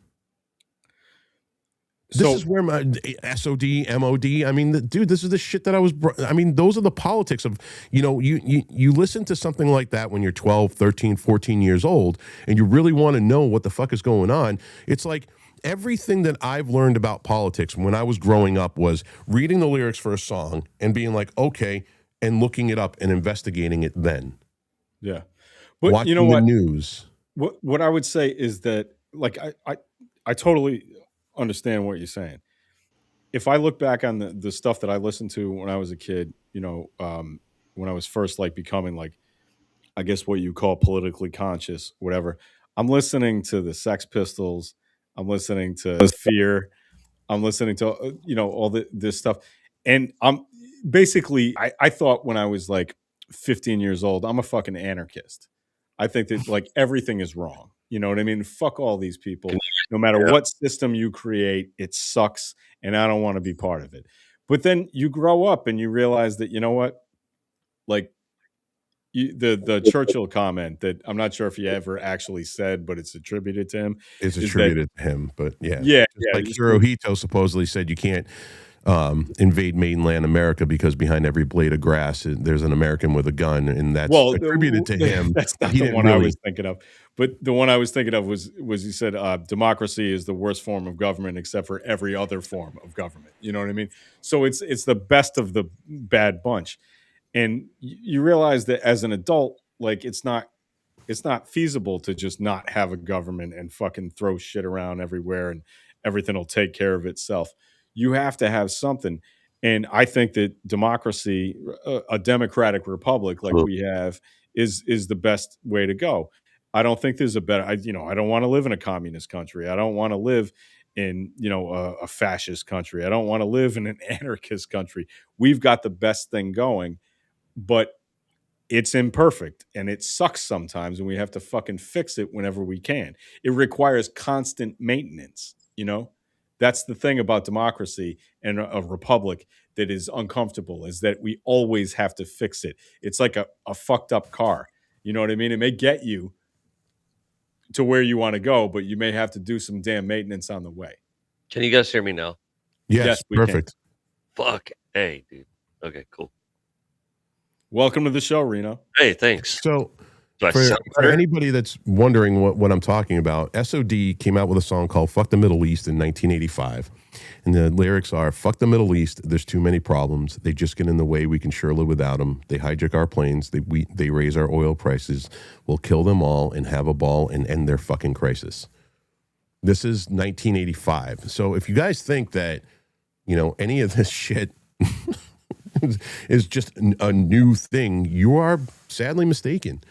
This is where my SOD, MOD, I mean, dude, this is the shit that those are the politics of, you listen to something like that when you're 12, 13, 14 years old, and you really want to know what the fuck is going on. It's like everything that I've learned about politics when I was growing up was reading the lyrics for a song and being like, okay, and looking it up and investigating it then. Yeah. But watching you know what? The news. What I would say is that, like, I totally understand what you're saying. If I look back on the stuff that I listened to when I was a kid, when I was first becoming I guess what you call politically conscious, whatever. I'm listening to the Sex Pistols. I'm listening to Fear. I'm listening to all this stuff, and I'm basically I thought when I was 15 years old, I'm a fucking anarchist. I think that everything is wrong. You know what I mean? Fuck all these people. No matter what system you create, it sucks, and I don't want to be part of it. But then you grow up and you realize that, you know what? The Churchill comment that I'm not sure if he ever actually said, but it's attributed to him. It's attributed to him, but yeah. Yeah. Hirohito supposedly said you can't invade mainland America because behind every blade of grass there's an American with a gun, and that's attributed to him. That's not the one I was thinking of. But the one I was thinking of was he said democracy is the worst form of government except for every other form of government. You know what I mean? So it's the best of the bad bunch, and you realize that as an adult, like it's not feasible to just not have a government and fucking throw shit around everywhere and everything will take care of itself. You have to have something. And I think that democracy, a democratic republic like we have, is the best way to go. I don't think there's a better, I don't want to live in a communist country. I don't want to live in, a fascist country. I don't want to live in an anarchist country. We've got the best thing going, but it's imperfect and it sucks sometimes, and we have to fucking fix it whenever we can. It requires constant maintenance, That's the thing about democracy and a republic that is uncomfortable, is that we always have to fix it. It's like a fucked up car. You know what I mean? It may get you to where you want to go, but you may have to do some damn maintenance on the way. Can you guys hear me now? Yes, perfect. Fuck. Hey, dude. Okay, cool. Welcome to the show, Reno. Hey, thanks. So for anybody that's wondering what I'm talking about, SOD came out with a song called Fuck the Middle East in 1985. And the lyrics are, fuck the Middle East, there's too many problems. They just get in the way, we can sure live without them. They hijack our planes, they raise our oil prices. We'll kill them all and have a ball and end their fucking crisis. This is 1985. So if you guys think that, any of this shit is just a new thing, you are sadly mistaken.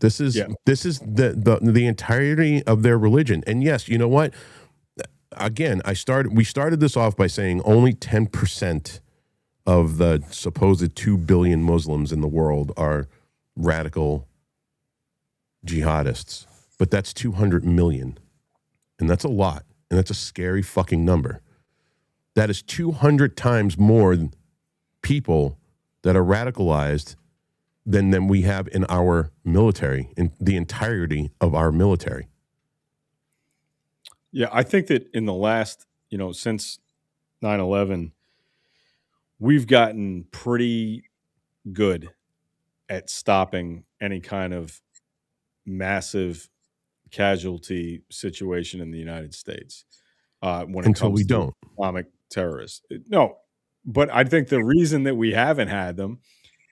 This is the entirety of their religion. And yes, you know what? Again, we started this off by saying only 10% of the supposed 2 billion Muslims in the world are radical jihadists. But that's 200 million. And that's a lot. And that's a scary fucking number. That is 200 times more people that are radicalized than we have in our military, in the entirety of our military. Yeah, I think that in the last, since 9/11, we've gotten pretty good at stopping any kind of massive casualty situation in the United States when it comes to Islamic terrorists. No, but I think the reason that we haven't had them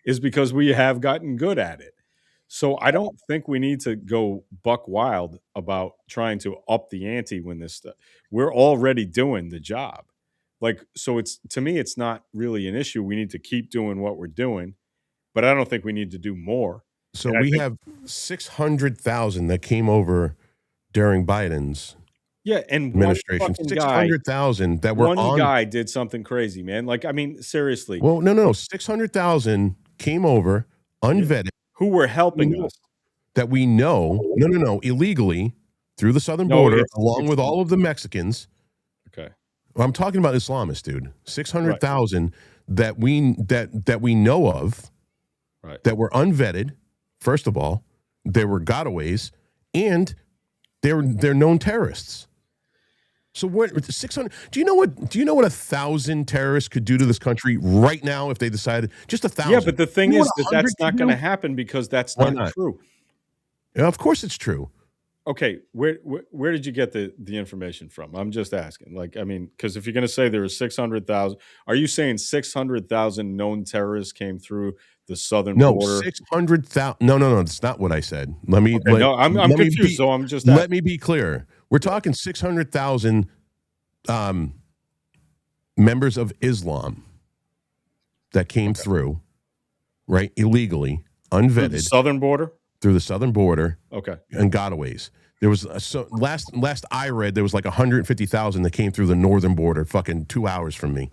is because we have gotten good at it. So I don't think we need to go buck wild about trying to up the ante when this stuff. We're already doing the job. So to me, it's not really an issue. We need to keep doing what we're doing, but I don't think we need to do more. So we have 600,000 that came over during Biden's administration. 600,000 that were one guy did something crazy, man. Seriously. Well, no. 600,000 came over unvetted. Who were helping us. That we know, illegally through the southern border, along with all of the Mexicans. Okay. Well, I'm talking about Islamists, dude. 600,000 that we know of, right, that were unvetted. First of all, they were gotaways, and they're known terrorists. So what? 600? Do you know what 1,000 terrorists could do to this country right now if they decided? Just 1,000. Yeah, but the thing is that's not going to happen because that's not true. Yeah, of course it's true. Okay, where did you get the information from? I'm just asking. Because if you're going to say there were 600,000, are you saying 600,000 known terrorists came through the southern border? 600,000. No. That's not what I said. I'm confused. So I'm just let me be clear. We're talking 600,000 members of Islam that came through, right, illegally, unvetted, through the southern border. Okay, and gotaways. There was last I read there was 150,000 that came through the northern border, fucking 2 hours from me,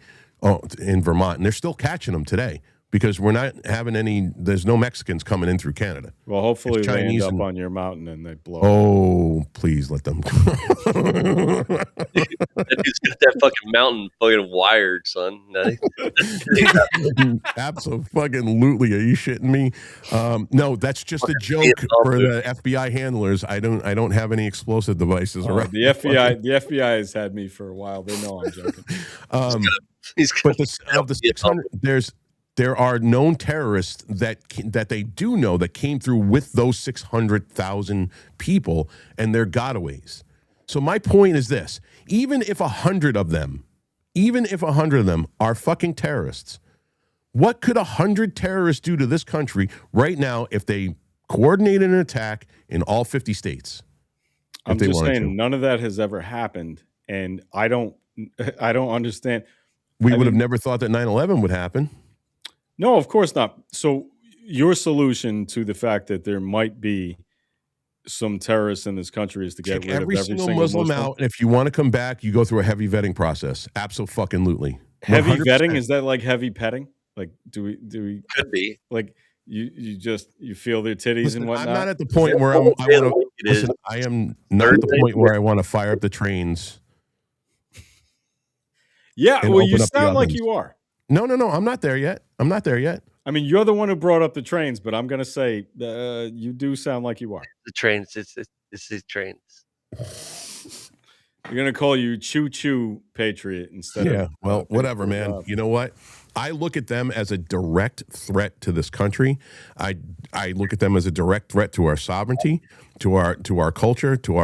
in Vermont, and they're still catching them today. because we're not having any. There's no Mexicans coming in through Canada. Well, hopefully It's they end Chinese up and- on your mountain and they blow. Oh, please let them. That dude's got that fucking mountain fucking wired, son. Absolutely. Are you shitting me? No, that's just a joke for the FBI handlers. I don't have any explosive devices around. The FBI has had me for a while. They know I'm joking. But of the 600, there are known terrorists that they do know that came through with those 600,000 people and their gotaways. So my point is this: even if 100 of them are fucking terrorists, what could 100 terrorists do to this country right now if they coordinated an attack in all 50 states? I'm just saying none of that has ever happened, and I don't understand. We would have never thought that 9/11 would happen. No, of course not. So your solution to the fact that there might be some terrorists in this country is to get rid of every single Muslim out. And if you want to come back, you go through a heavy vetting process. Absolutely. Heavy 100%. vetting? Is that like heavy petting? Like do we could be like you feel their titties and whatnot? I'm not at the point where I am not at the point where I want to fire up the trains. Yeah, well, you sound like you are. No, I'm not there yet. I mean, you're the one who brought up the trains, but I'm going to say you do sound like you are. The trains. It's the trains. You're going to call you Choo Choo Patriot instead of... Yeah, well, whatever, man. You know what? I look at them as a direct threat to this country. I look at them as a direct threat to our sovereignty, to our culture, to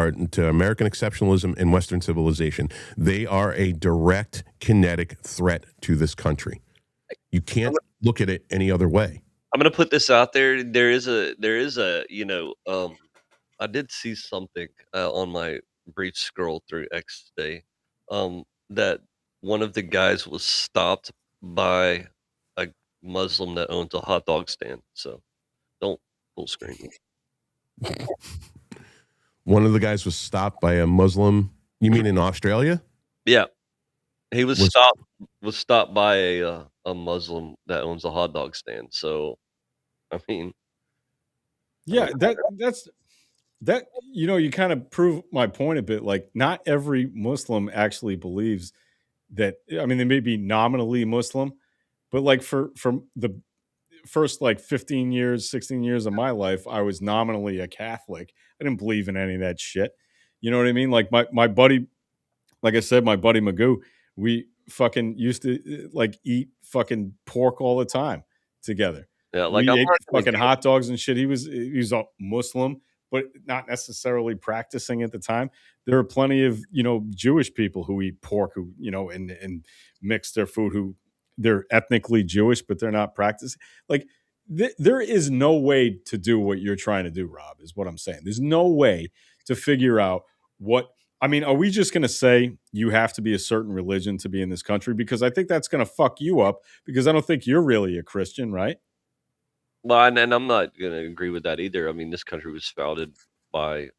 American exceptionalism and Western civilization. They are a direct kinetic threat to this country. You can't look at it any other way. I'm going to put this out there. There is a I did see something on my brief scroll through X today that one of the guys was stopped by a Muslim that owns a hot dog stand. So don't full screen me. One of the guys was stopped by a Muslim. You mean in Australia? Yeah, he was stopped by a Muslim that owns a hot dog stand. So, I mean, yeah, that's you kind of prove my point a bit. Like, not every Muslim actually believes that. I mean, they may be nominally Muslim, but like for the first like 15 years, 16 years of my life, I was nominally a Catholic. I didn't believe in any of that shit. You know what I mean? Like my buddy, like I said, my buddy Magoo, we fucking used to like eat fucking pork all the time together. Yeah, like we ate fucking hot dogs and shit. He was a Muslim, but not necessarily practicing at the time. There are plenty of Jewish people who eat pork, who and mix their food, who they're ethnically Jewish, but they're not practicing. Like there is no way to do what you're trying to do, Rob. Is what I'm saying. There's no way to figure out what. I mean, are we just going to say you have to be a certain religion to be in this country? Because I think that's going to fuck you up, because I don't think you're really a Christian, right? Well, and I'm not going to agree with that either. I mean, this country was founded by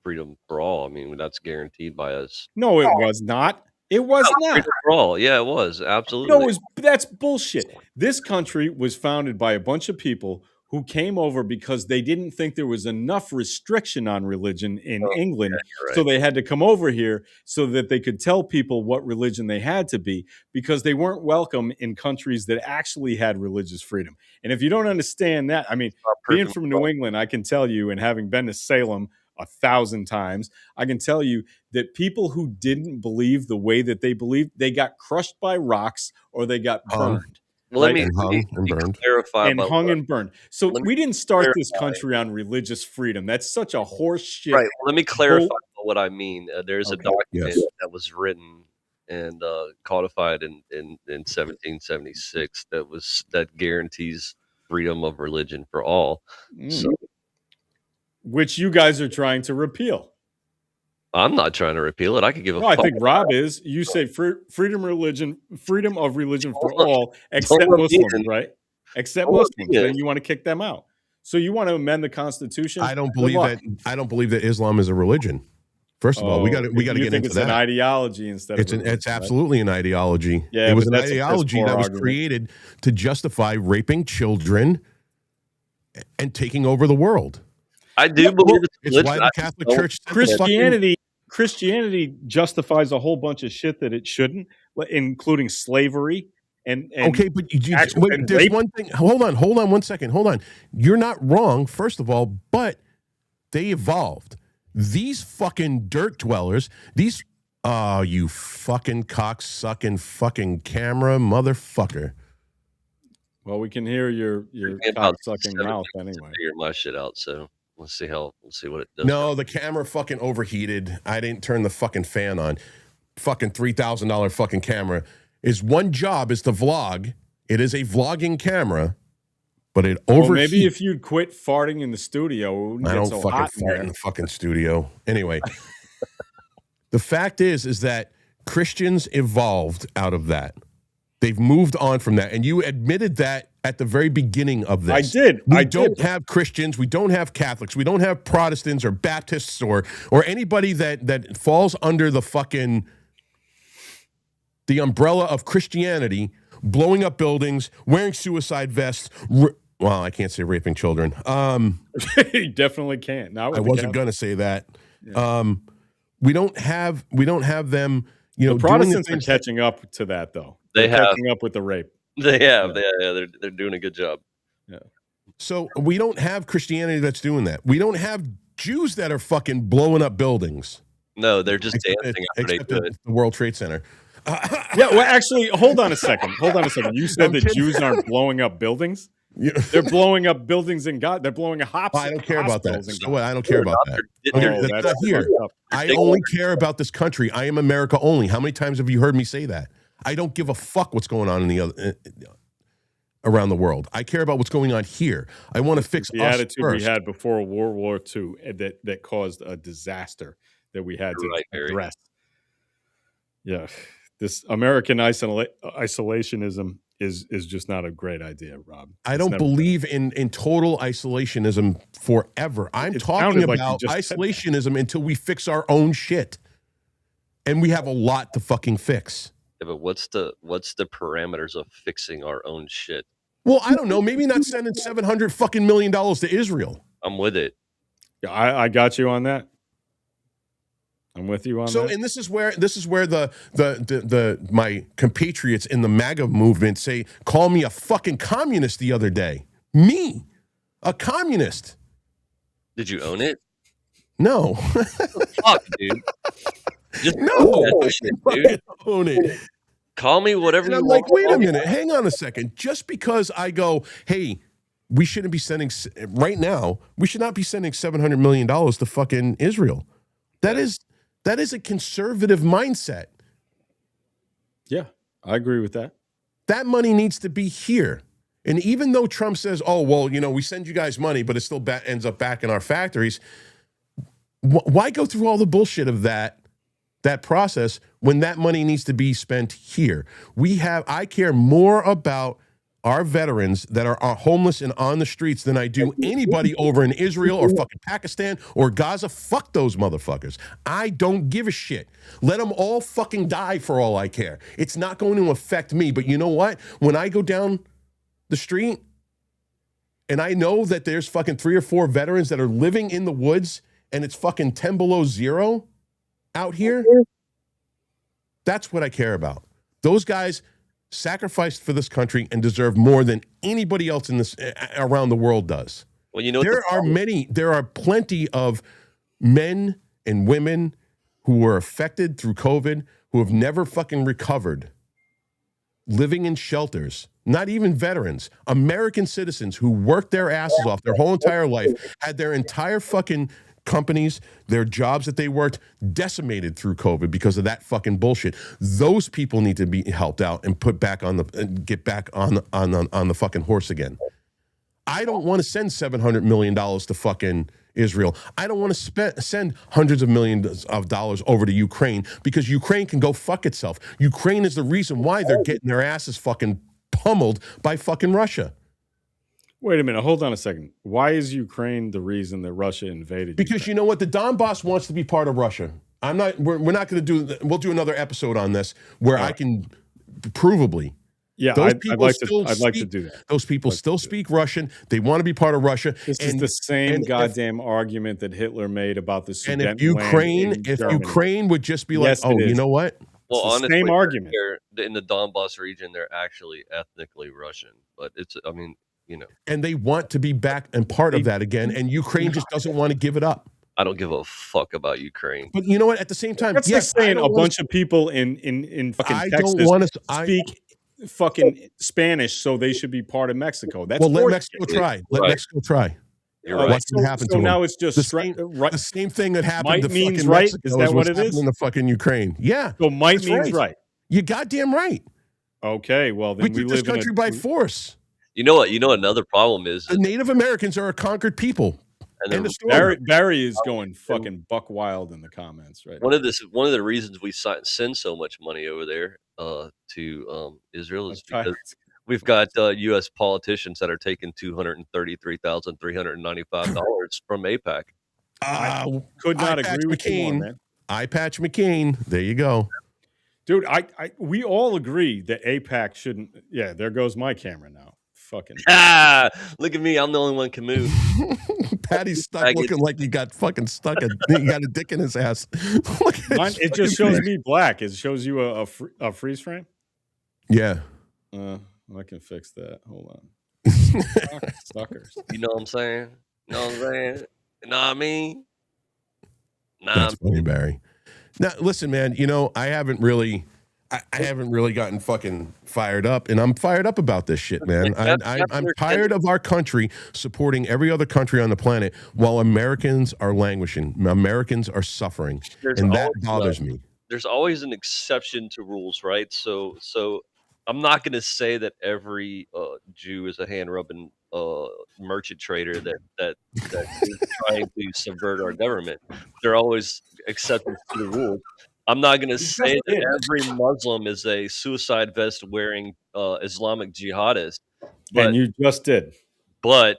freedom for all. I mean, that's guaranteed by us. No, it was not. It was not. Freedom for all. Yeah, it was. Absolutely. No, that's bullshit. This country was founded by a bunch of people who came over because they didn't think there was enough restriction on religion in England. Yeah, right. So they had to come over here so that they could tell people what religion they had to be, because they weren't welcome in countries that actually had religious freedom. And if you don't understand that, I mean, being from New England, I can tell you, and having been to Salem 1,000 times, I can tell you that people who didn't believe the way that they believed, they got crushed by rocks or they got burned. Well, let me clarify. And hung and burned. So we didn't start this country on religious freedom. That's such a horse shit. Right. Well, let me clarify what I mean. There's a document that was written and codified in 1776 that guarantees freedom of religion for all. So, which you guys are trying to repeal. I'm not trying to repeal it. I could give a fuck. I think Rob is. You say freedom of religion for all, except Muslims, right? Except Muslims. Then you want to kick them out. So you want to amend the Constitution? I don't believe that Islam is a religion. First of all, we got to get into think it's an that. ideology instead of It's absolutely an ideology. Yeah, it was but an that's a piss ideology poor that was argument. created to justify raping children and taking over the world. I do believe It's why the Catholic Church Christianity justifies a whole bunch of shit that it shouldn't, including slavery and okay, but there's one thing. Hold on 1 second. Hold on. You're not wrong, first of all, but they evolved. These fucking dirt dwellers, these you fucking cock-sucking fucking camera motherfucker. Well, we can hear your cock-sucking mouth anyway. Figure my shit out, so we'll see what it does. No, the camera fucking overheated. I didn't turn the fucking fan on. Fucking $3,000 fucking camera. Is one job is to vlog. It is a vlogging camera, but it overheats. Well, maybe if you'd quit farting in the studio, it wouldn't I get don't so fucking hot fart in there. the fucking studio. Anyway, the fact is that Christians evolved out of that. They've moved on from that, and you admitted that at the very beginning of this. I did. We don't have Christians. We don't have Catholics. We don't have Protestants or Baptists or anybody that falls under the umbrella of Christianity, blowing up buildings, wearing suicide vests. Well, I can't say raping children. You definitely can't. I wasn't going to say that. Yeah. We don't have them. You know, the Protestants are catching up to that, though. They're catching up with the rape. They have. Yeah. They're doing a good job. Yeah. So we don't have Christianity that's doing that. We don't have Jews that are fucking blowing up buildings. No, they're just dancing after they do it. The World Trade Center. Yeah, well, actually, hold on a second. You said that Jews aren't blowing up buildings? They're blowing up buildings in God. They're blowing up I don't care about that. So I don't care about that. That's not here. I only care about this country. I am America only. How many times have you heard me say that? I don't give a fuck what's going on in the other around the world. I care about what's going on here. I want to fix the us attitude first. we had before World War II that caused a disaster that we had to address. Yeah. This American isolationism is just not a great idea, Rob. I don't believe in total isolationism forever. I'm talking about isolationism until we fix our own shit. And we have a lot to fucking fix. Yeah, but what's the parameters of fixing our own shit? Well, I don't know. Maybe not sending $700 million to Israel. I'm with it. Yeah, I got you on that. I'm with you on that. So, and this is where the my compatriots in the MAGA movement say, call me a fucking communist the other day. Me, a communist. Did you own it? No. Fuck, dude. Just no. Dude. Own it. Call me whatever and you I'm want. Like, wait a minute. Hang on a second. Just because I go, hey, we shouldn't be sending right now. We should not be sending $700 million to fucking Israel. That is a conservative mindset. Yeah, I agree with that. That money needs to be here. And even though Trump says, oh, well, you know, we send you guys money, but it still ends up back in our factories. Why go through all the bullshit of that process when that money needs to be spent here? I care more about our veterans that are homeless and on the streets than I do anybody over in Israel or fucking Pakistan or Gaza. Fuck those motherfuckers. I don't give a shit. Let them all fucking die for all I care. It's not going to affect me. But you know what? When I go down the street and I know that there's fucking 3 or 4 veterans that are living in the woods and it's fucking 10 below zero out here, that's what I care about. Those guys sacrificed for this country and deserve more than anybody else in this around the world does. Well, you know, there are plenty of men and women who were affected through COVID who have never fucking recovered, living in shelters, not even veterans, American citizens who worked their asses off their whole entire life, had their entire fucking companies, their jobs that they worked decimated through COVID because of that fucking bullshit. Those people need to be helped out and put back on get back on the fucking horse again. I don't want to send $700 million to fucking Israel. I don't want to send hundreds of millions of dollars over to Ukraine because Ukraine can go fuck itself. Ukraine is the reason why they're getting their asses fucking pummeled by fucking Russia. Wait a minute. Hold on a second. Why is Ukraine the reason that Russia invaded? Because Ukraine? you know what? The Donbass wants to be part of Russia. I'm not. We're not going to do. We'll do another episode on this where I can provably. Yeah, those I'd people like still to. I'd like to speak- do that. Those people still speak Russian. They want to be part of Russia. This is the same goddamn argument that Hitler made about the And if Sudetenland Ukraine, in Germany. Ukraine would just be like, Yes, oh, it you is. know what? Well, It's the honestly, same argument. in the Donbass region, they're actually ethnically Russian, but it's, I mean, you know. And they want to be back and part of that again, and Ukraine just doesn't want to give it up. I don't give a fuck about Ukraine. But you know what? At the same time, That's like saying a bunch of people in fucking I Texas don't want to speak fucking Spanish, so they should be part of Mexico. That's well, let horseshit. Mexico try. Let Mexico try. You're right. What's going to happen to them? now it's just the same thing that happened might to means fucking right? Mexico Is that what what's it happening is? in the fucking Ukraine. Yeah. So might that's means right. You goddamn right. Okay, well then We took this live in country by force. You know what? You know another problem is The Native Americans are a conquered people. and Barry is going fucking buck wild in the comments right now. one of the reasons we send so much money over there to Israel is because we've got U.S. politicians that are taking $233,395 from AIPAC. Could not Eye-Patch agree with you more, McCain. man. Eye-Patch McCain. There you go. Dude, we all agree that AIPAC shouldn't. Yeah, there goes my camera now. Fucking look at me! I'm the only one can move. Patty's stuck looking like he got fucking stuck. He got a dick in his ass. it just shows me black. It shows you a freeze frame. Yeah. I can fix that. Hold on. Suckers. You know what I'm saying? You know what I'm saying? You know what I mean? That's funny, Barry. Now, listen, man. You know, I haven't really gotten fucking fired up, and I'm fired up about this shit, man. I'm tired of our country supporting every other country on the planet while Americans are languishing. Americans are suffering, and that bothers me. There's always an exception to rules, right? So I'm not going to say that every Jew is a hand-rubbing merchant trader that is trying to subvert our government. There are always exceptions to the rules. I'm not going to say that every Muslim is a suicide vest wearing Islamic jihadist. But, And you just did. But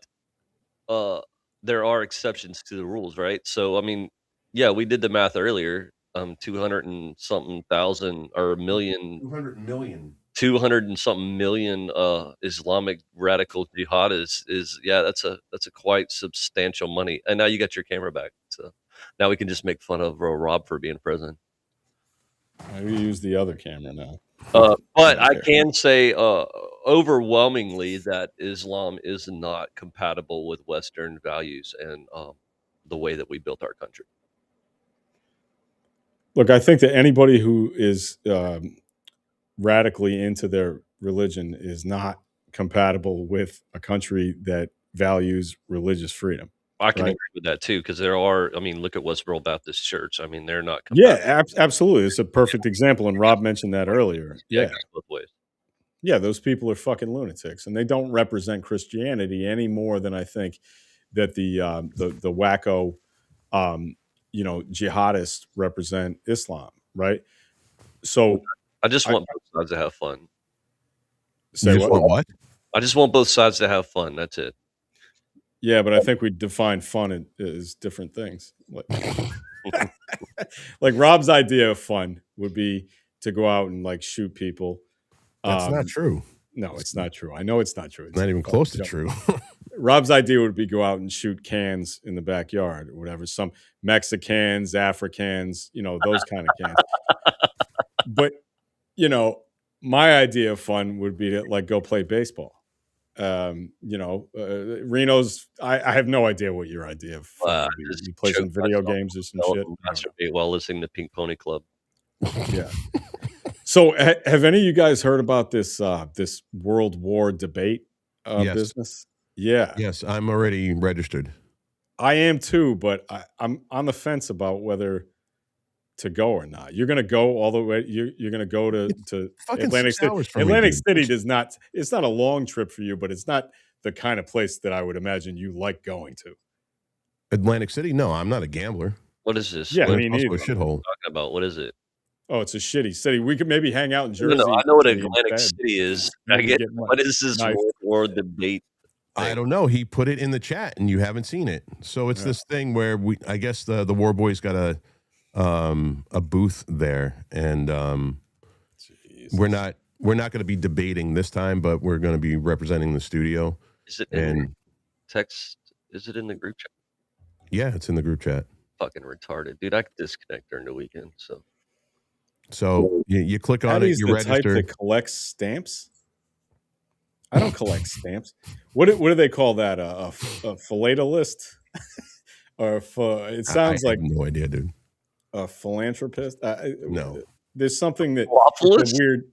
there are exceptions to the rules, right? So, I mean, yeah, we did the math earlier. 200 and something thousand or million. 200 million. 200 and something million Islamic radical jihadists is that's a quite substantial money. And now you got your camera back, so now we can just make fun of Rob for being president. I use the other camera now. But I can say overwhelmingly that Islam is not compatible with Western values and the way that we built our country. Look, I think that anybody who is radically into their religion is not compatible with a country that values religious freedom. I can agree with that too, because there are. I mean, look at Westboro Baptist Church. I mean, they're not. Yeah, absolutely. It's a perfect example, and Rob mentioned that earlier. Yeah, both ways. Yeah, those people are fucking lunatics, and they don't represent Christianity any more than I think that the wacko, jihadists represent Islam, right? So I just want both sides to have fun. Say what? I just want both sides to have fun. That's it. Yeah, but I think we define fun as different things. Like Rob's idea of fun would be to go out and like shoot people. That's not true. No, it's not true. I know it's not true. It's not even close to true. Rob's idea would be go out and shoot cans in the backyard or whatever. Some Mexicans, Africans, those kind of cans. But, my idea of fun would be to like go play baseball. Reno's, I have no idea what your idea of fun would be. You play some video games or some shit. Masturbate while listening to Pink Pony Club. Yeah. So have any of you guys heard about this this World War debate business? Yeah. Yes, I'm already registered. I am too, but I'm on the fence about whether to go or not. You're going to go all the way. You're going to go to Atlantic City. Atlantic City does not. It's not a long trip for you, but it's not the kind of place that I would imagine you like going to. Atlantic City? No, I'm not a gambler. What is this? Yeah, what I mean, a shithole. Talking about what is it? Oh, it's a shitty city. We could maybe hang out in Jersey. No, I know what Atlantic City is. I get. What is this World War debate? I don't know. He put it in the chat, and you haven't seen it. So it's this thing where I guess the War Boys got a a booth there, and we're not going to be debating this time, but we're going to be representing the studio. Is it in text? Is it in the group chat? Yeah, it's in the group chat. Fucking retarded, dude. I could disconnect during the weekend. So you click on Patty's it, you the register. type that collects stamps. I don't collect stamps. What do they call that? A philatelist? Or it sounds I like have no idea, dude. a philanthropist. No, there's something that weird.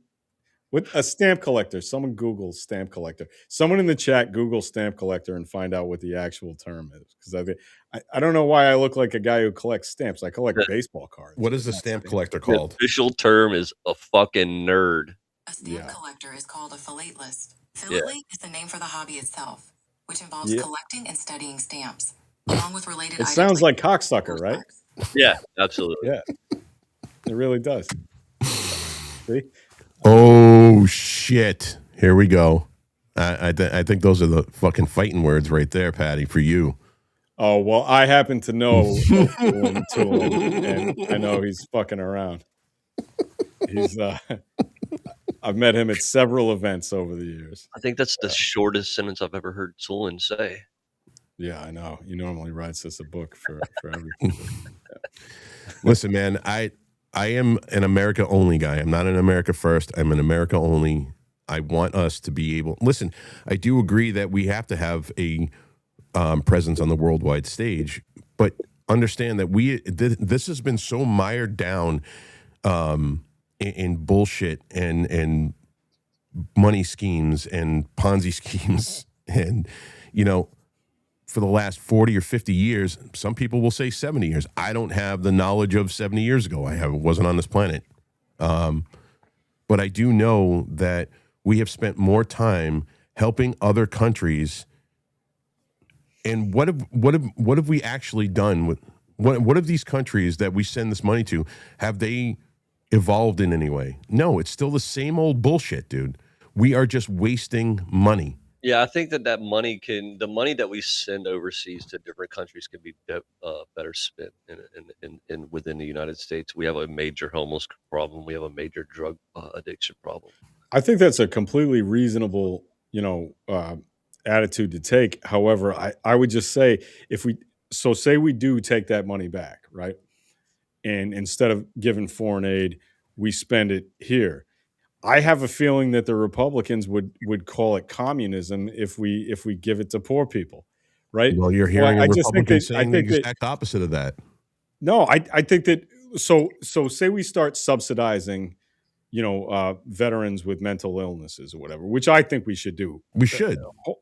With a stamp collector, someone Google stamp collector. Someone in the chat Google stamp collector and find out what the actual term is. Because I don't know why I look like a guy who collects stamps. I collect baseball cards. What is the stamp collector called? The official term is a fucking nerd. A stamp collector is called a philatelist. Philately is the name for the hobby itself, which involves collecting and studying stamps, along with related It items. Sounds like cocksucker, right? Yeah, absolutely. Yeah, it really does. See? Oh shit! Here we go. I think those are the fucking fighting words right there, Patty, for you. Oh well, I happen to know Tulin, and I know he's fucking around. He's I've met him at several events over the years. I think that's the shortest sentence I've ever heard Tulin say. Yeah, I know. He normally writes us a book for everything. Listen, man, I am an America only guy. I'm not an America first. I'm an America only. I want us to be able. Listen, I do agree that we have to have a presence on the worldwide stage, but understand that this has been so mired down in bullshit and money schemes and Ponzi schemes, and for the last 40 or 50 years, some people will say 70 years. I don't have the knowledge of 70 years ago. Wasn't on this planet. But I do know that we have spent more time helping other countries. And what have we actually done with what have these countries that we send this money to, have they evolved in any way? No, it's still the same old bullshit, dude. We are just wasting money. Yeah, I think that the money that we send overseas to different countries can be better spent in within the United States. We have a major homeless problem. We have a major drug addiction problem. I think that's a completely reasonable, attitude to take. However, I would just say say we do take that money back, right? And instead of giving foreign aid, we spend it here. I have a feeling that the Republicans would call it communism if we give it to poor people, right? Well, you're hearing a Republican saying the exact opposite of that. No, I think that so say we start subsidizing, veterans with mental illnesses or whatever, which I think we should do. We should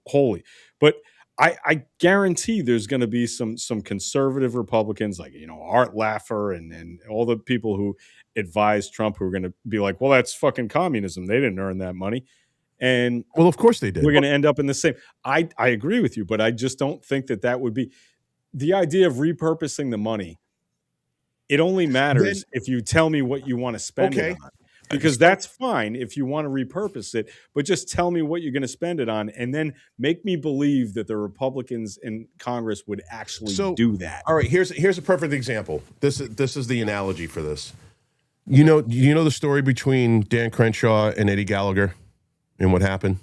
wholly, but I guarantee there's going to be some conservative Republicans like Art Laffer and all the people who advise Trump who are going to be like, well, that's fucking communism. They didn't earn that money. And well, of course they did. We're going to end up in the same. I agree with you, but I just don't think that would be the idea of repurposing the money. It only matters if you tell me what you want to spend it on. Because that's fine if you want to repurpose it, but just tell me what you're going to spend it on, and then make me believe that the Republicans in Congress would actually do that. All right, here's a perfect example. This is the analogy for this. You know the story between Dan Crenshaw and Eddie Gallagher, and what happened?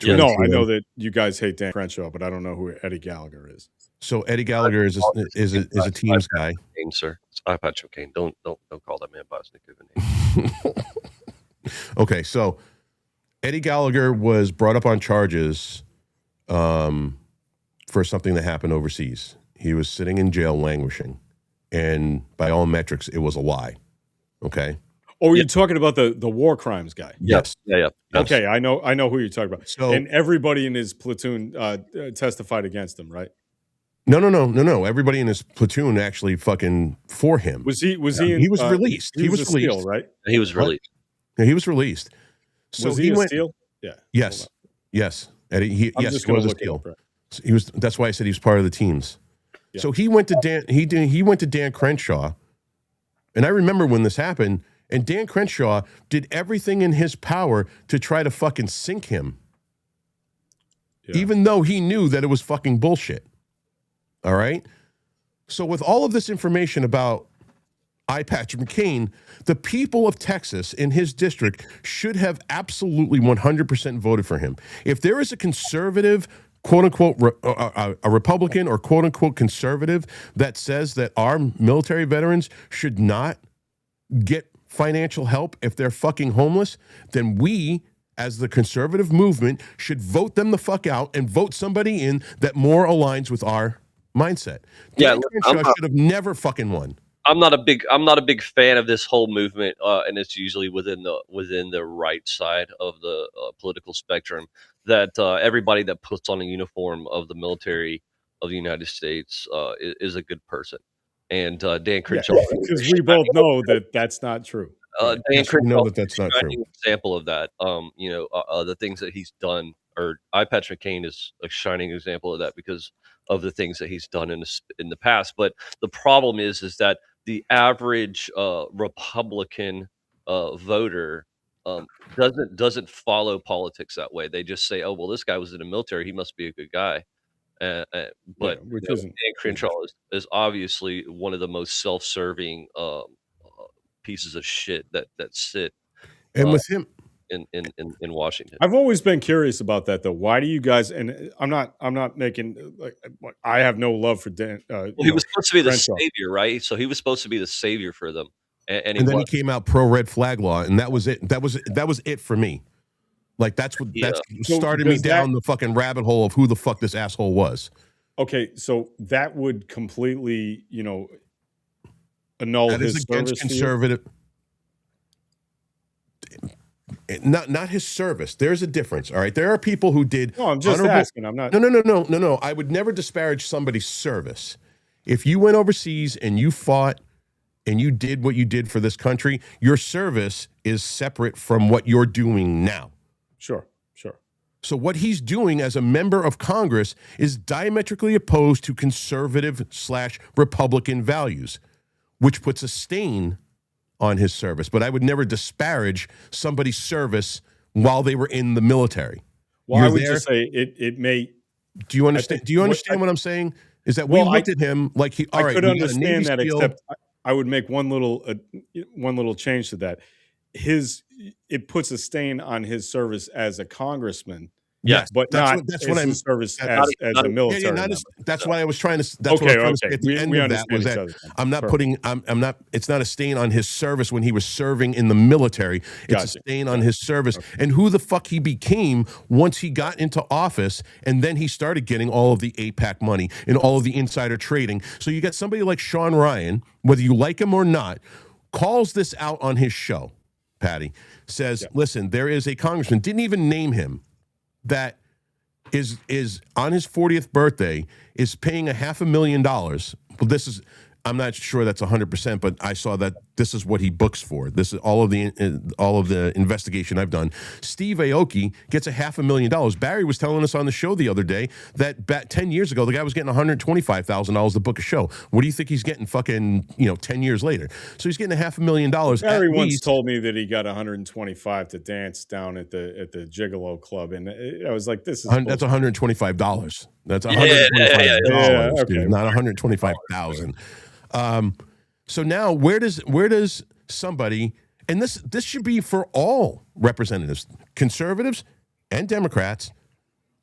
Yeah. No, I know that you guys hate Dan Crenshaw, but I don't know who Eddie Gallagher is. So Eddie Gallagher is a teams guy. Sir, it's iPad cocaine. Don't call that man by his nickname. Okay, so Eddie Gallagher was brought up on charges for something that happened overseas. He was sitting in jail languishing, and by all metrics, it was a lie. Okay. Oh, you're talking about the war crimes guy? Yes. Yeah. Okay, I know who you're talking about. So, and everybody in his platoon testified against him, right? No. Everybody in his platoon actually fucking for him. Was he? He was released. He was released, steal, right? He was released. Yeah, he was released. So was he a steal? Yeah. Yes. Eddie. He was a steal. He was. That's why I said he was part of the teams. Yeah. So he went to Dan. He went to Dan Crenshaw, and I remember when this happened. And Dan Crenshaw did everything in his power to try to fucking sink him, even though he knew that it was fucking bullshit. All right. So with all of this information about Patrick McCain, the people of Texas in his district should have absolutely 100% voted for him. If there is a conservative, quote unquote, a Republican or quote unquote conservative that says that our military veterans should not get financial help if they're fucking homeless, then we, as the conservative movement, should vote them the fuck out and vote somebody in that more aligns with our mindset. Dan Crenshaw should have never fucking won. I'm not a big fan of this whole movement, and it's usually within the right side of the political spectrum. That everybody that puts on a uniform of the military of the United States is a good person, and Dan Crenshaw, because we both know that that's not true. Dan Yes, we Crenshaw know that that's not true. example of that. The things that he's done, or Patrick McCain is a shining example of that because of the things that he's done in the past. But the problem is that the average Republican voter doesn't follow politics that way. They just say, "Oh, well, this guy was in the military; he must be a good guy." But which Dan isn't Crenshaw is obviously one of the most self-serving pieces of shit that sit And with him in Washington. I've always been curious about that, though. Why do you guys? And I'm not making I have no love for Dan. He was supposed to be the Crenshaw. savior, right? So he was supposed to be the savior for them, and then he came out pro red flag law, and that was it. That was it for me. Like that's what started me down the fucking rabbit hole of who the fuck this asshole was. Okay, so that would completely, annul That his is against service. conservative. Not his service. There's a difference. All right. There are people who did. No, I'm just asking. I'm not. No. I would never disparage somebody's service. If you went overseas and you fought and you did what you did for this country, your service is separate from what you're doing now. Sure. So what he's doing as a member of Congress is diametrically opposed to conservative/Republican values, which puts a stain on his service. But I would never disparage somebody's service while they were in the military. Well, I would just say it may. Do you understand? Do you understand what I'm saying? Is that we looked at him like he? All right, I could we got a understand Navy that, SEAL. except I would make one little change to that. It puts a stain on his service as a congressman. Yes, but that's what I'm service as a military. That's why I was trying to. That's what I was trying to say at the end of that was that I'm not putting. I'm not. It's not a stain on his service when he was serving in the military. It's a stain on his service and who the fuck he became once he got into office, and then he started getting all of the AIPAC money and all of the insider trading. So you got somebody like Sean Ryan, whether you like him or not, calls this out on his show. Patty says, "Listen, there is a congressman. Didn't even name him." That is on his 40th birthday is paying $500,000. Well, this is, I'm not sure that's 100%, but I saw that this is what he books for. This is all of the investigation I've done. Steve Aoki gets $500,000. Barry was telling us on the show the other day that 10 years ago the guy was getting $125,000 to book a show. What do you think he's getting? Fucking 10 years later. So he's getting $500,000. Barry once told me that he got $125 to dance down at the Gigolo Club, and I was like, "This is that's $125. That's $125, okay. Not $125,000." So now where does somebody, and this should be for all representatives, conservatives and Democrats,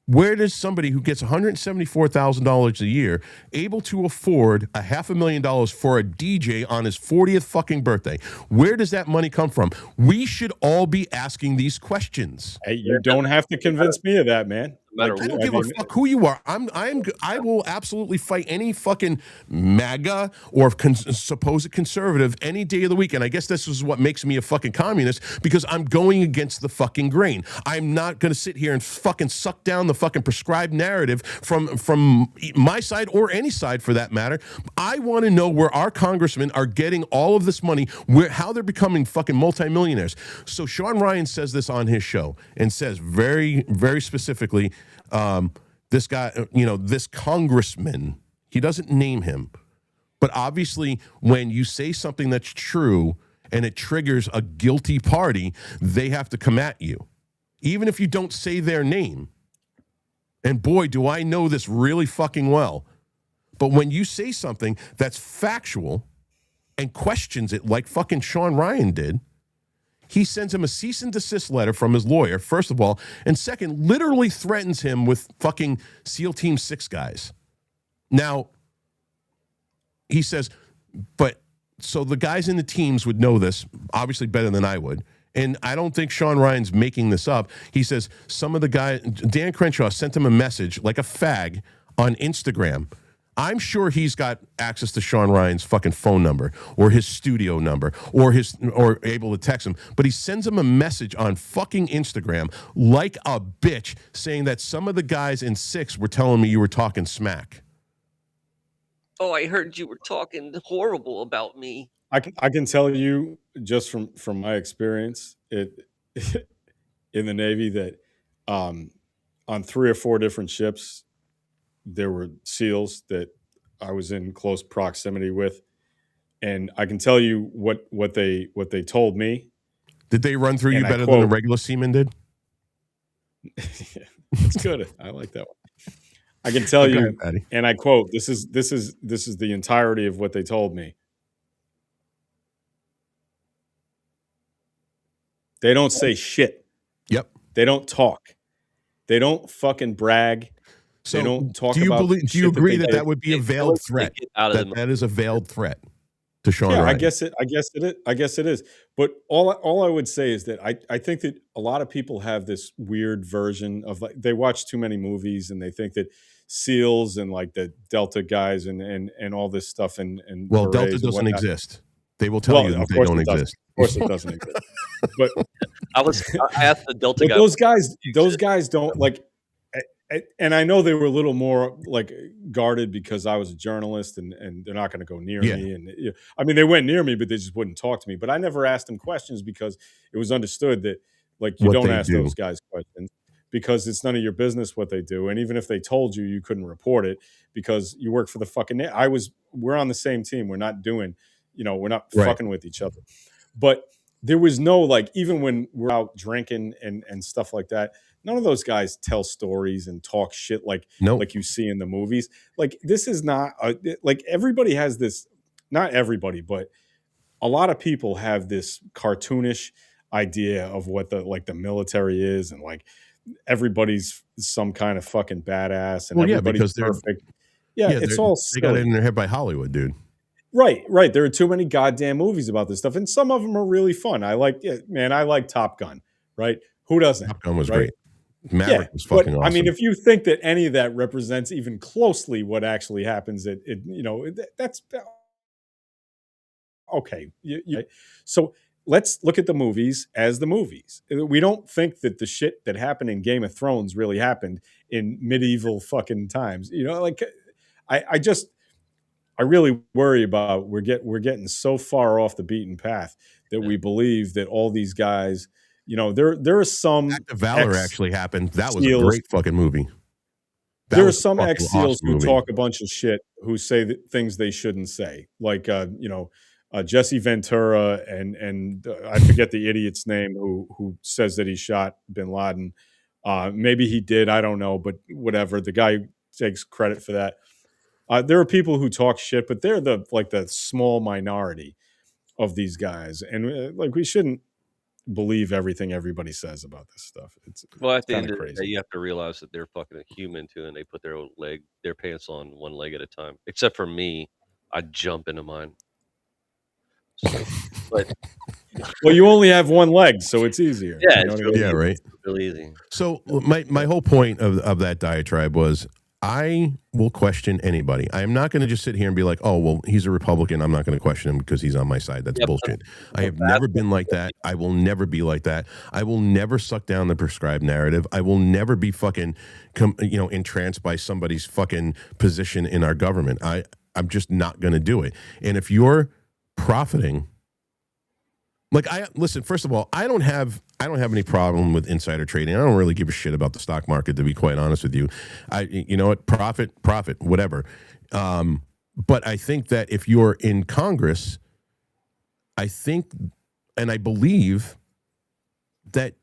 where does somebody who gets $174,000 a year able to afford $500,000 for a DJ on his 40th fucking birthday? Where does that money come from? We should all be asking these questions. Hey, you don't have to convince me of that, man. I don't give a fuck who you are. I will absolutely fight any fucking MAGA or supposed conservative any day of the week. And I guess this is what makes me a fucking communist, because I'm going against the fucking grain. I'm not going to sit here and fucking suck down the fucking prescribed narrative from my side or any side for that matter. I want to know where our congressmen are getting all of this money, how they're becoming fucking multimillionaires. So Sean Ryan says this on his show and says very, very specifically, this guy, this congressman, he doesn't name him, but obviously when you say something that's true and it triggers a guilty party, they have to come at you, even if you don't say their name. And boy, do I know this really fucking well. But when you say something that's factual and questions it like fucking Sean Ryan did, he sends him a cease and desist letter from his lawyer, first of all, and second, literally threatens him with fucking SEAL Team 6 guys. Now, he says, but so the guys in the teams would know this, obviously better than I would. And I don't think Sean Ryan's making this up. He says some of the guys, Dan Crenshaw sent him a message like a fag on Instagram. I'm sure he's got access to Sean Ryan's fucking phone number or his studio number or able to text him. But he sends him a message on fucking Instagram like a bitch saying that some of the guys in 6 were telling me you were talking smack. Oh, I heard you were talking horrible about me. I can tell you just from my experience in the Navy that on 3 or 4 different ships, there were SEALs that I was in close proximity with, and I can tell you what they told me. Did they run through you better than a regular seaman did? That's good. I like that one. I can tell you, and I quote: This is the entirety of what they told me. They don't say shit. Yep. They don't talk. They don't fucking brag. So they don't talk do you about. Do you agree that would be a veiled threat? That is a veiled threat to Sean Ryan. I guess it is. But all I would say is that I think that a lot of people have this weird version of, like, they watch too many movies and they think that SEALs and like the Delta guys and all this stuff and well, Delta doesn't exist. They will tell you that they don't exist. Of course, it doesn't exist. But I asked the Delta guy. Those guys don't like. And I know they were a little more like guarded because I was a journalist and they're not going to go near me. And I mean, they went near me, but they just wouldn't talk to me. But I never asked them questions because it was understood that, like, you don't ask those guys questions because it's none of your business what they do. And even if they told you, you couldn't report it because you work for the fucking. We're on the same team. We're not doing, we're not fucking with each other. But there was no, like, even when we're out drinking and stuff like that, none of those guys tell stories and talk shit like you see in the movies. Like, this is not like, everybody has this, not everybody, but a lot of people have this cartoonish idea of what the military is, and like everybody's some kind of fucking badass and everybody's perfect. It's all silly. They got it in their head by Hollywood, dude. Right. There are too many goddamn movies about this stuff, and some of them are really fun. I like Top Gun, right? Who doesn't? Top Gun was great. Maverick was fucking awesome. I mean, if you think that any of that represents even closely what actually happens, that's okay. So let's look at the movies as the movies. We don't think that the shit that happened in Game of Thrones really happened in medieval fucking times. I really worry about we're getting so far off the beaten path that we believe that all these guys, there are some Act of Valor actually happened. That was a great fucking movie. There are some ex-SEALs who talk a bunch of shit, who say things they shouldn't say, like Jesse Ventura and I forget the idiot's name who says that he shot bin Laden. Maybe he did, I don't know, but whatever. The guy takes credit for that. There are people who talk shit, but they're the small minority of these guys, and we shouldn't believe everything everybody says about this stuff. At the end of the day, you have to realize that they're fucking a human too, and they put their pants on one leg at a time. Except for me, I jump into mine. So, but well, you only have one leg, so it's easier. Yeah, it's right. It's really easy. So my whole point of that diatribe was, I will question anybody. I am not going to just sit here and be like, oh, well, he's a Republican, I'm not going to question him because he's on my side. That's bullshit. I have never been like that. I will never be like that. I will never suck down the prescribed narrative. I will never be fucking, entranced by somebody's fucking position in our government. I'm just not going to do it. And if you're profiting, listen, first of all, I don't have any problem with insider trading. I don't really give a shit about the stock market, to be quite honest with you. You know what? Profit, whatever. But I think that if you're in Congress, I think, and I believe that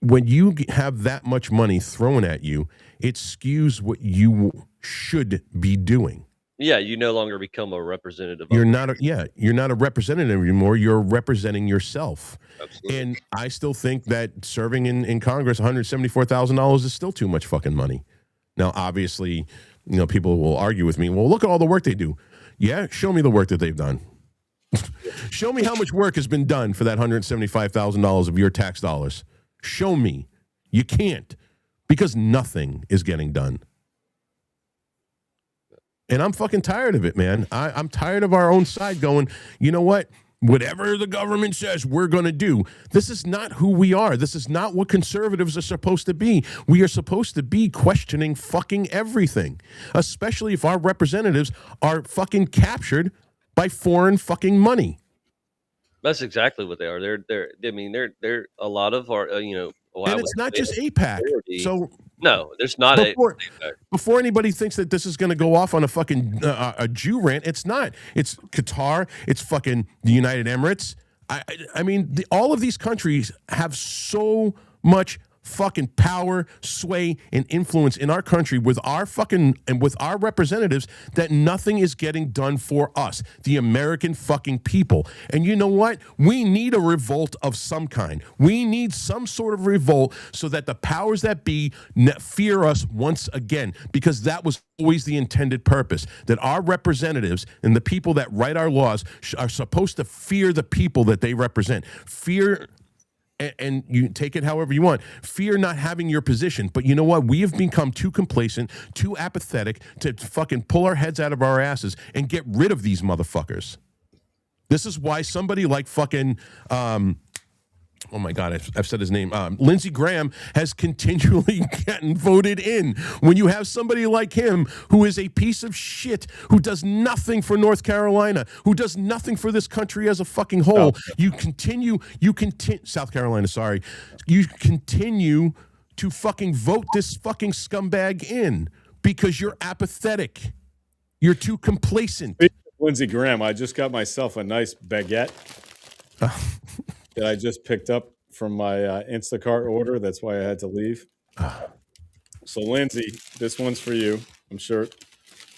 when you have that much money thrown at you, it skews what you should be doing. Yeah, you no longer become a representative. You're not a representative anymore. You're representing yourself. Absolutely. And I still think that serving in Congress, $174,000 is still too much fucking money. Now, obviously, people will argue with me. Well, look at all the work they do. Yeah, show me the work that they've done. Show me how much work has been done for that $175,000 of your tax dollars. Show me. You can't, because nothing is getting done. And I'm fucking tired of it, man. I'm tired of our own side going, you know what? Whatever the government says we're going to do. This is not who we are. This is not what conservatives are supposed to be. We are supposed to be questioning fucking everything, especially if our representatives are fucking captured by foreign fucking money. That's exactly what they are. They're a lot of our, and it's not just AIPAC. So no, there's not before anybody thinks that this is going to go off on a fucking a Jew rant, it's not. It's Qatar. It's fucking the United Emirates. I mean, all of these countries have so much fucking power, sway, and influence in our country with our fucking and with our representatives that nothing is getting done for us, the American fucking people. And you know what? We need a revolt of some kind. We need some sort of revolt so that the powers that be fear us once again, because that was always the intended purpose, that our representatives and the people that write our laws are supposed to fear the people that they represent. Fear. And you take it however you want. Fear not having your position. But you know what? We have become too complacent, too apathetic to fucking pull our heads out of our asses and get rid of these motherfuckers. This is why somebody like fucking, oh my God, I've said his name. Lindsey Graham has continually gotten voted in. When you have somebody like him who is a piece of shit, who does nothing for North Carolina, who does nothing for this country as a fucking whole, you continue, South Carolina, sorry. You continue to fucking vote this fucking scumbag in because you're apathetic. You're too complacent. Lindsey Graham, I just got myself a nice baguette. That I just picked up from my Instacart order. That's why I had to leave. So, Lindsay, this one's for you. I'm sure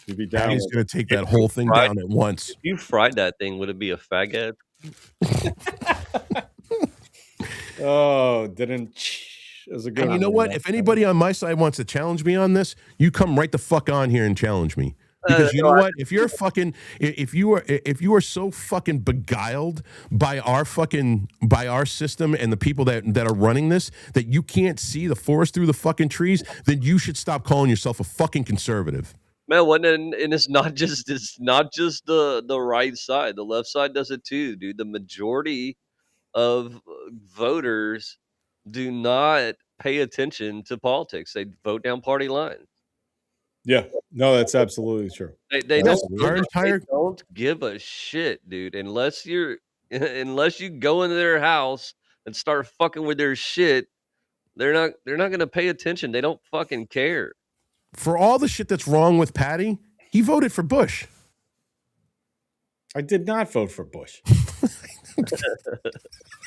you'd be down. He's going to take that whole thing down at once. If you fried that thing, would it be a faggot? Oh, didn't. As a good. And you know what? If anybody on my side wants to challenge me on this, you come right the fuck on here and challenge me. Because you know what? If you're fucking, if you are so fucking beguiled by our system and the people that are running this, that you can't see the forest through the fucking trees, then you should stop calling yourself a fucking conservative. Man, and it's not just the right side. The left side does it too, dude. The majority of voters do not pay attention to politics. They vote down party lines. Yeah, no, that's absolutely true. They don't give a shit, dude. Unless you go into their house and start fucking with their shit, they're not gonna pay attention. They don't fucking care. For all the shit that's wrong with Patty, he voted for Bush. I did not vote for Bush.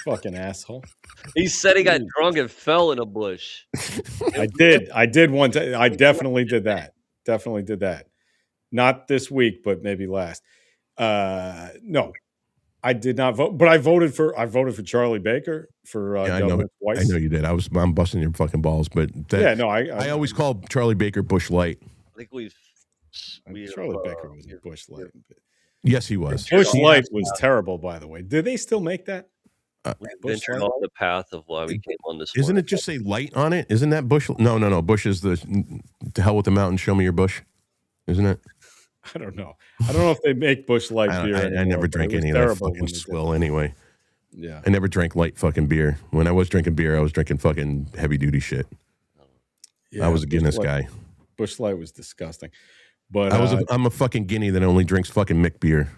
Fucking asshole. He said he got drunk and fell in a bush. I did one time. I definitely did that. Definitely did that. Not this week, but maybe last. No, I did not vote, but I voted for Charlie Baker for governor twice. I know you did. I'm busting your fucking balls, but I always call Charlie Baker Bush Light. I think Charlie Baker was a Bush Light. Yes, he was. Bush Light was terrible, by the way. Do they still make that? We ventured on the path of why we came on this. Isn't it just say light on it? Isn't that Bush? No. Bush is to hell with the mountain. Show me your bush. Isn't it? I don't know. I don't know if they make Bush Light beer. I never drank any of that fucking swill anyway. Yeah. I never drank light fucking beer. When I was drinking beer, I was drinking fucking heavy duty shit. Yeah, I was a Guinness guy. Bush Light was disgusting. But I'm a fucking guinea that only drinks fucking Mick beer.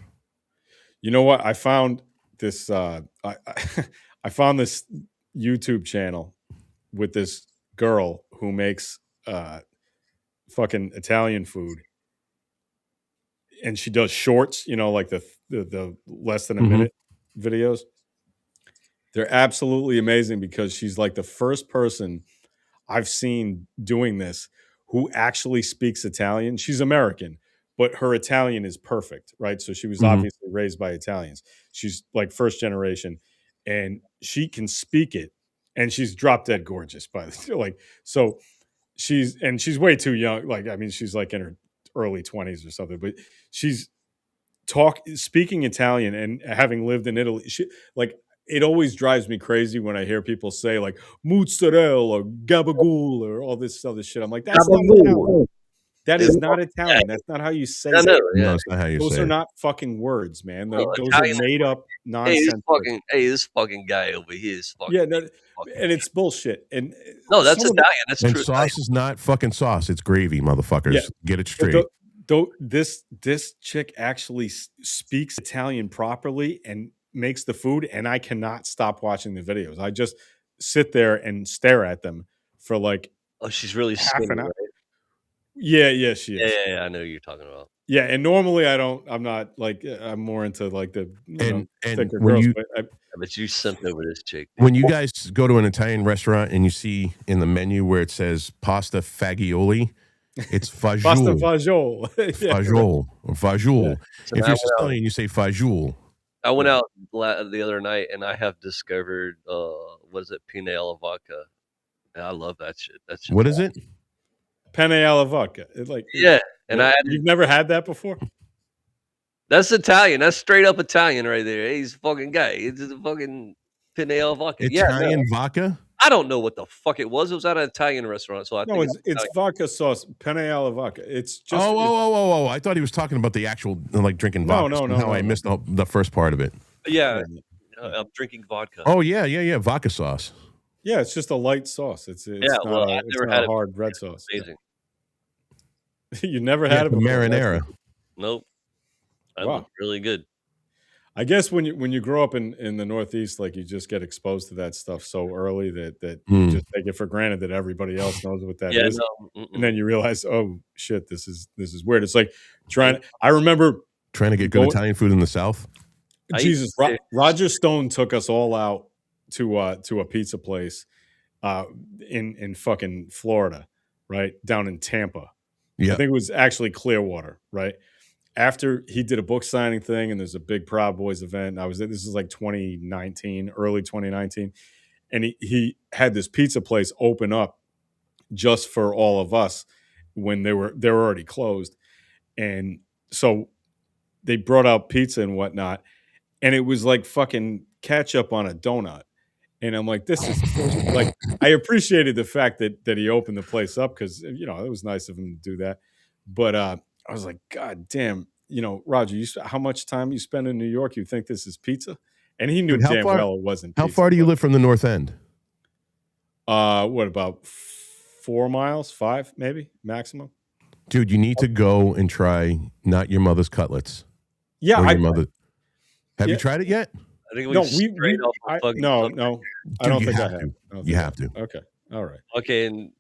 You know what? I found this I found this YouTube channel with this girl who makes fucking Italian food, and she does shorts, like the less than a minute videos. They're absolutely amazing because she's like the first person I've seen doing this who actually speaks Italian. She's American, but her Italian is perfect, right? So she was Mhm. obviously raised by Italians. She's like first generation, and she can speak it, and she's drop dead gorgeous. By the like, so she's way too young. Like, I mean, she's like in her early 20s or something, but she's speaking Italian and having lived in Italy. Like, it always drives me crazy when I hear people say like mozzarella or gabagool or all this other shit. I'm like, that's not Italian. That is not Italian. That's not how you say I it. know, No, it's not how you Those say are it. not fucking words, man. No, Those Italian are made up Hey, nonsense. this fucking guy over here is fucking. Yeah, fucking and it's bullshit. And no, that's some of Italian. That's And true. sauce is not fucking sauce. It's gravy, motherfuckers. Yeah. Get it But straight. this chick actually speaks Italian properly and makes the food, and I cannot stop watching the videos. I just sit there and stare at them for like Oh, she's really half skinny, an hour. right? Yeah, she is. Yeah, I know who you're talking about. Yeah, and normally I'm not like I'm more into like the And thicker when girls, you- but But you simped over this chick. Dude. When you guys go to an Italian restaurant and you see in the menu where it says pasta fagioli, it's pasta fagioli. fagioli. Yeah, right. Fagioli or fagioli. So If now you're I went Sicilian, you say fagioli. I went out the other night and I have discovered what is it, penne alla vodka. And I love that shit. That's What is it? Penne alla vodka. It's like Yeah, and you've never had that before? that's Italian. That's straight up Italian right there. He's a fucking guy. It's a fucking penne alla vodka. Italian vodka? I don't know what the fuck it was. It was at an Italian restaurant, so I No, think it's vodka sauce, penne alla vodka. It's just Oh! I thought he was talking about the actual like drinking vodka. No, Somehow I missed the first part of it. yeah. I'm drinking vodka. Oh yeah, vodka sauce. Yeah, it's just a light sauce. It's yeah, not, well, I've it's never not had a it. hard red sauce. Amazing. You never Yeah, had it the before? marinara. Nope. That Wow. was really good. I guess when you grow up in the Northeast, like you just get exposed to that stuff so early that you just take it for granted that everybody else knows what that is, and then you realize, oh shit, this is weird. It's like I remember trying to get good Italian food in the South. Jesus, Roger Stone took us all out to a pizza place in fucking Florida, right down in Tampa. Yeah, I think it was actually Clearwater, right? After he did a book signing thing, and there's a big Proud Boys event. This is like 2019, early 2019, and he had this pizza place open up just for all of us when they were already closed, and so they brought out pizza and whatnot, and it was like fucking ketchup on a donut. And I'm like, this is like, I appreciated the fact that he opened the place up because, it was nice of him to do that. But I was like, God damn, Roger, how much time you spend in New York? You think this is pizza? And he knew damn well it wasn't pizza. How far do you live from the North End? What, about 4 miles, 5 maybe, maximum? Dude, you need to go and try Not Your Mother's Cutlets. Yeah, Have you tried it yet? I think No, no. I don't think I have have. to. I don't You think I have to. Okay, all right. Okay, and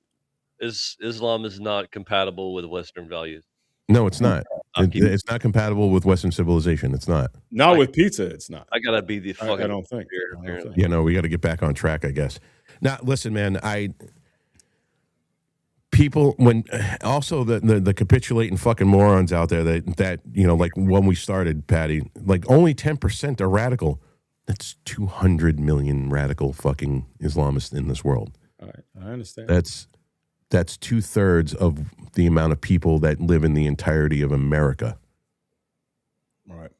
Islam is not compatible with Western values. No, it's not. It's not compatible with Western civilization. It's not. Not with pizza, it's not. I gotta be the fucking. I don't think. Yeah, no, we got to get back on track, I guess. Now, listen, man, people when also the capitulating fucking morons out there that like when we started, Patty, like only 10% are radical. That's 200 million radical fucking Islamists in this world. All right, I understand. That's 2/3 of the amount of people that live in the entirety of America. All right.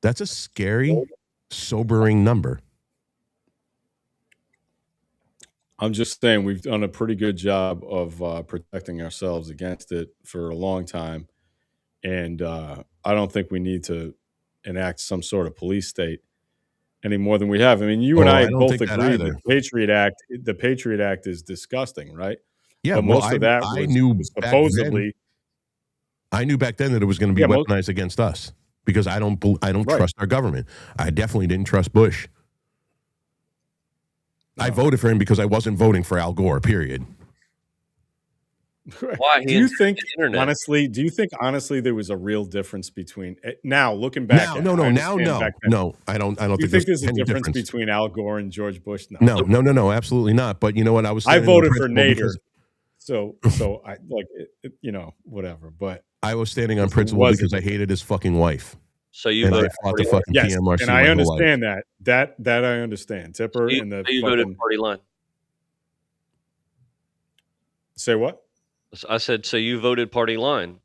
That's a scary, sobering number. I'm just saying we've done a pretty good job of protecting ourselves against it for a long time. And I don't think we need to enact some sort of police state any more than we have. I mean, you and I don't both think that agree either. the Patriot Act is disgusting, right? Yeah, but most of that I was knew back supposedly. I knew back then that it was going to be weaponized against us because I don't trust our government. I definitely didn't trust Bush. No. I voted for him because I wasn't voting for Al Gore, period. Why? Do you think honestly there was a real difference between now looking back? No, I don't Do you think there's a difference between Al Gore and George Bush? No, absolutely not. But you know what? I voted for Nader. So I like it, whatever. But I was standing on it principle wasn't. because I hated his fucking wife. So you and I voted fought the party fucking Yes, PMRC and I my whole life. understand that I understand. Tipper and the you voted party line. Say what? I said, so you voted party line,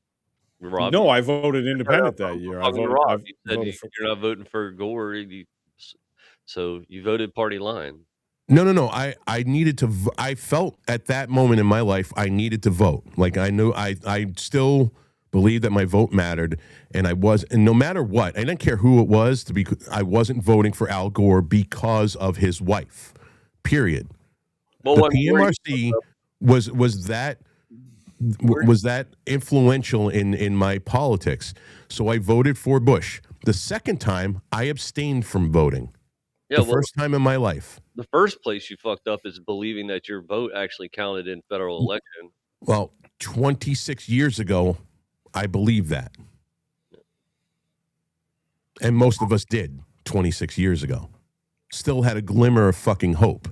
Rob. No, I voted independent that year. I voted. Rob. I You said voted for. you're not voting for Gore. So you voted party line. No. I needed to. I felt at that moment in my life I needed to vote. Like I knew I still believed that my vote mattered, and and no matter what, I didn't care who it was. I wasn't voting for Al Gore because of his wife. Period. Well, the PMRC was that influential in my politics. So I voted for Bush. The second time, I abstained from voting. Yeah, first time in my life. The first place you fucked up is believing that your vote actually counted in federal election. Well, 26 years ago, I believed that. And most of us did 26 years ago. Still had a glimmer of fucking hope.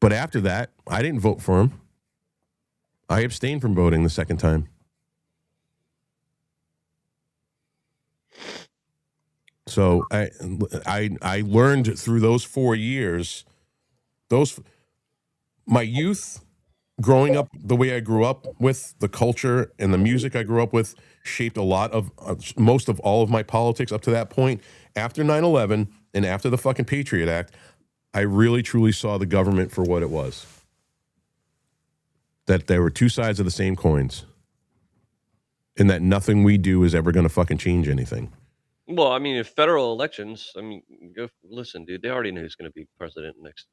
But after that, I didn't vote for him. I abstained from voting the second time. So I learned through those 4 years, my youth, growing up the way I grew up with, the culture and the music I grew up with, shaped a lot of most of all of my politics up to that point. After 9/11 and after the fucking Patriot Act, I really truly saw the government for what it was. That there were two sides of the same coins. And that nothing we do is ever going to fucking change anything. Well, I mean, in federal elections, go listen, dude. They already know who's going to be president next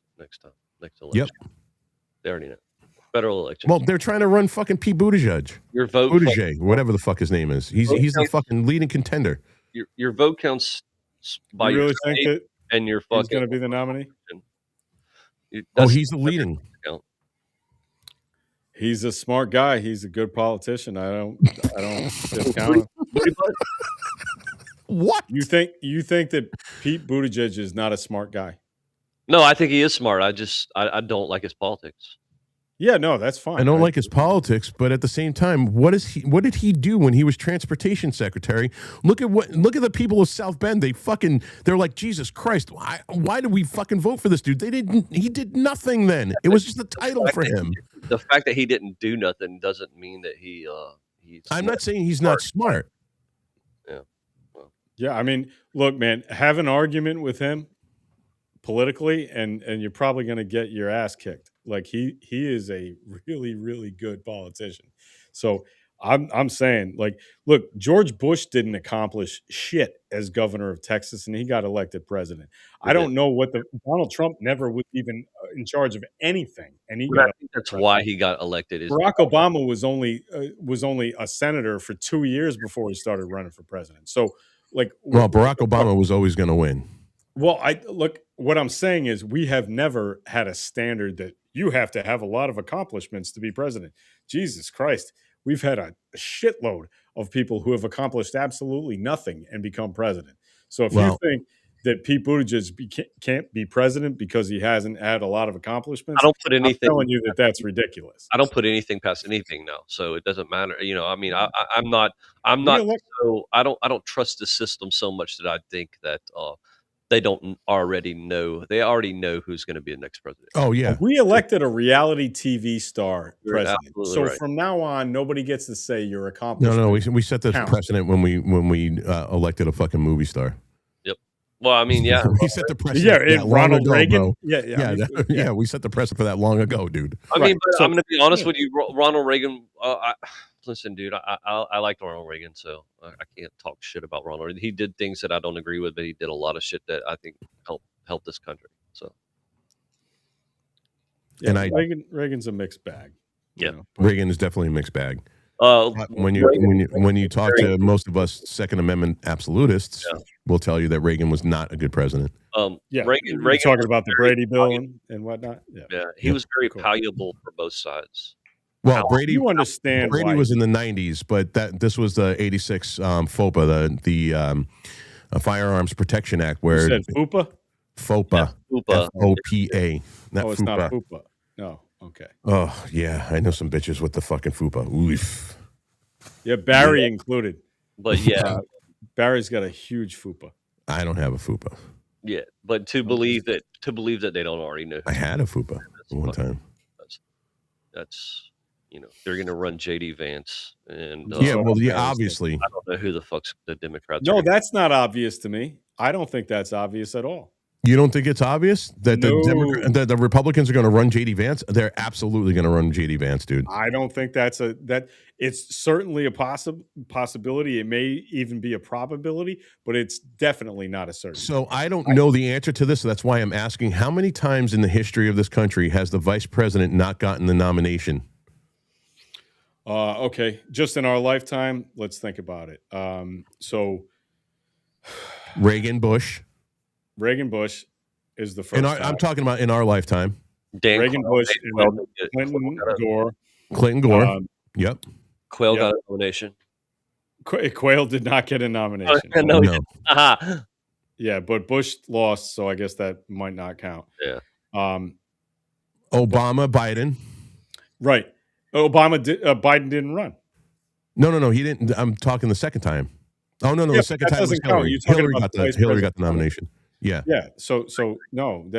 election. Yep. They already know. Federal elections. Well, they're trying to run fucking Pete Buttigieg. Your vote, Buttigieg, whatever the fuck his name is. He's the fucking leading contender. Your vote counts by You your really think state that and your fucking. He's going to be the nominee? He's the leading. He's a smart guy. He's a good politician. I don't discount him. What? You think that Pete Buttigieg is not a smart guy? No, I think he is smart. I don't like his politics. Yeah, no, that's fine. I don't like his politics, but at the same time, what did he do when he was transportation secretary? Look at the people of South Bend. They're like, Jesus Christ, why did we fucking vote for this dude? He did nothing then. It was just a title for him. The fact that he didn't do nothing doesn't mean that he's I'm not saying he's not smart. Yeah. Well. Yeah, I mean, look, man, have an argument with him politically and you're probably going to get your ass kicked. Like he is a really, really good politician. So I'm saying, like, look, George Bush didn't accomplish shit as governor of Texas, and he got elected president. I don't know Donald Trump never was even in charge of anything, and he got. I think that's why he got elected. Barack Obama was only a senator for 2 years before he started running for president. So, like, Barack Obama was always going to win. Well, what I'm saying is we have never had a standard that you have to have a lot of accomplishments to be president. Jesus Christ. We've had a shitload of people who have accomplished absolutely nothing and become president. So if you think that Pete Buttigieg can't be president because he hasn't had a lot of accomplishments, I don't put anything. I'm telling you that that's ridiculous. I don't put anything past anything now, so it doesn't matter. I mean, I'm not. So I don't trust the system so much that I think that they don't already know. They already know who's going to be the next president. Oh yeah, we elected a reality TV star president. So right. From now on, nobody gets to say you're accomplished. No, we set the precedent when we elected a fucking movie star. Yep. Well, I mean, yeah, we set the precedent. Yeah, Ronald Reagan. Bro. Yeah, we set the precedent for that long ago, dude. I mean, but I'm going to be honest with you, Ronald Reagan. Listen, dude, I liked Ronald Reagan, so I can't talk shit about Ronald. He did things that I don't agree with, but he did a lot of shit that I think helped this country. So, yeah, Reagan's a mixed bag. Yeah, Reagan is definitely a mixed bag. When you talk to most of us Second Amendment absolutists, we'll tell you that Reagan was not a good president. Reagan talking about the Brady bill and whatnot. Yeah, he was very valuable for both sides. Well, Brady, you understand Brady was in the 90s, but this was the 86 FOPA, the Firearms Protection Act, where you said FOPA? FOPA, FOPA, FOPA, It's not FOPA. No, okay. Oh yeah, I know some bitches with the fucking fupa. Oof. Yeah, Barry included. But yeah, Barry's got a huge fupa. I don't have a fupa. yeah. But to believe that they don't already know. I had a fupa one time. That's they're gonna run JD Vance and yeah, well, yeah, obviously. I don't know who the fuck's the Democrats. No, that's not obvious to me. I don't think that's obvious at all. You don't think it's obvious that No. the Republicans are going to run JD Vance? They're absolutely going to run JD Vance, dude. I don't think it's certainly a possibility. It may even be a probability, but it's definitely not a certainty. So I don't know the answer to this. So that's why I'm asking, how many times in the history of this country has the vice president not gotten the nomination? Okay, just in our lifetime, let's think about it. So Reagan Bush is the first. I'm talking about in our lifetime. Reagan Bush, and Clinton Gore. Clinton Gore. Yep. Quayle got a nomination. Quayle did not get a nomination. No. Yeah, but Bush lost, so I guess that might not count. Yeah. Obama, Biden. Right. Biden didn't run. No, he didn't. I'm talking the second time. Oh no, the second time was Hillary. Hillary got the nomination. Yeah. Yeah. So no,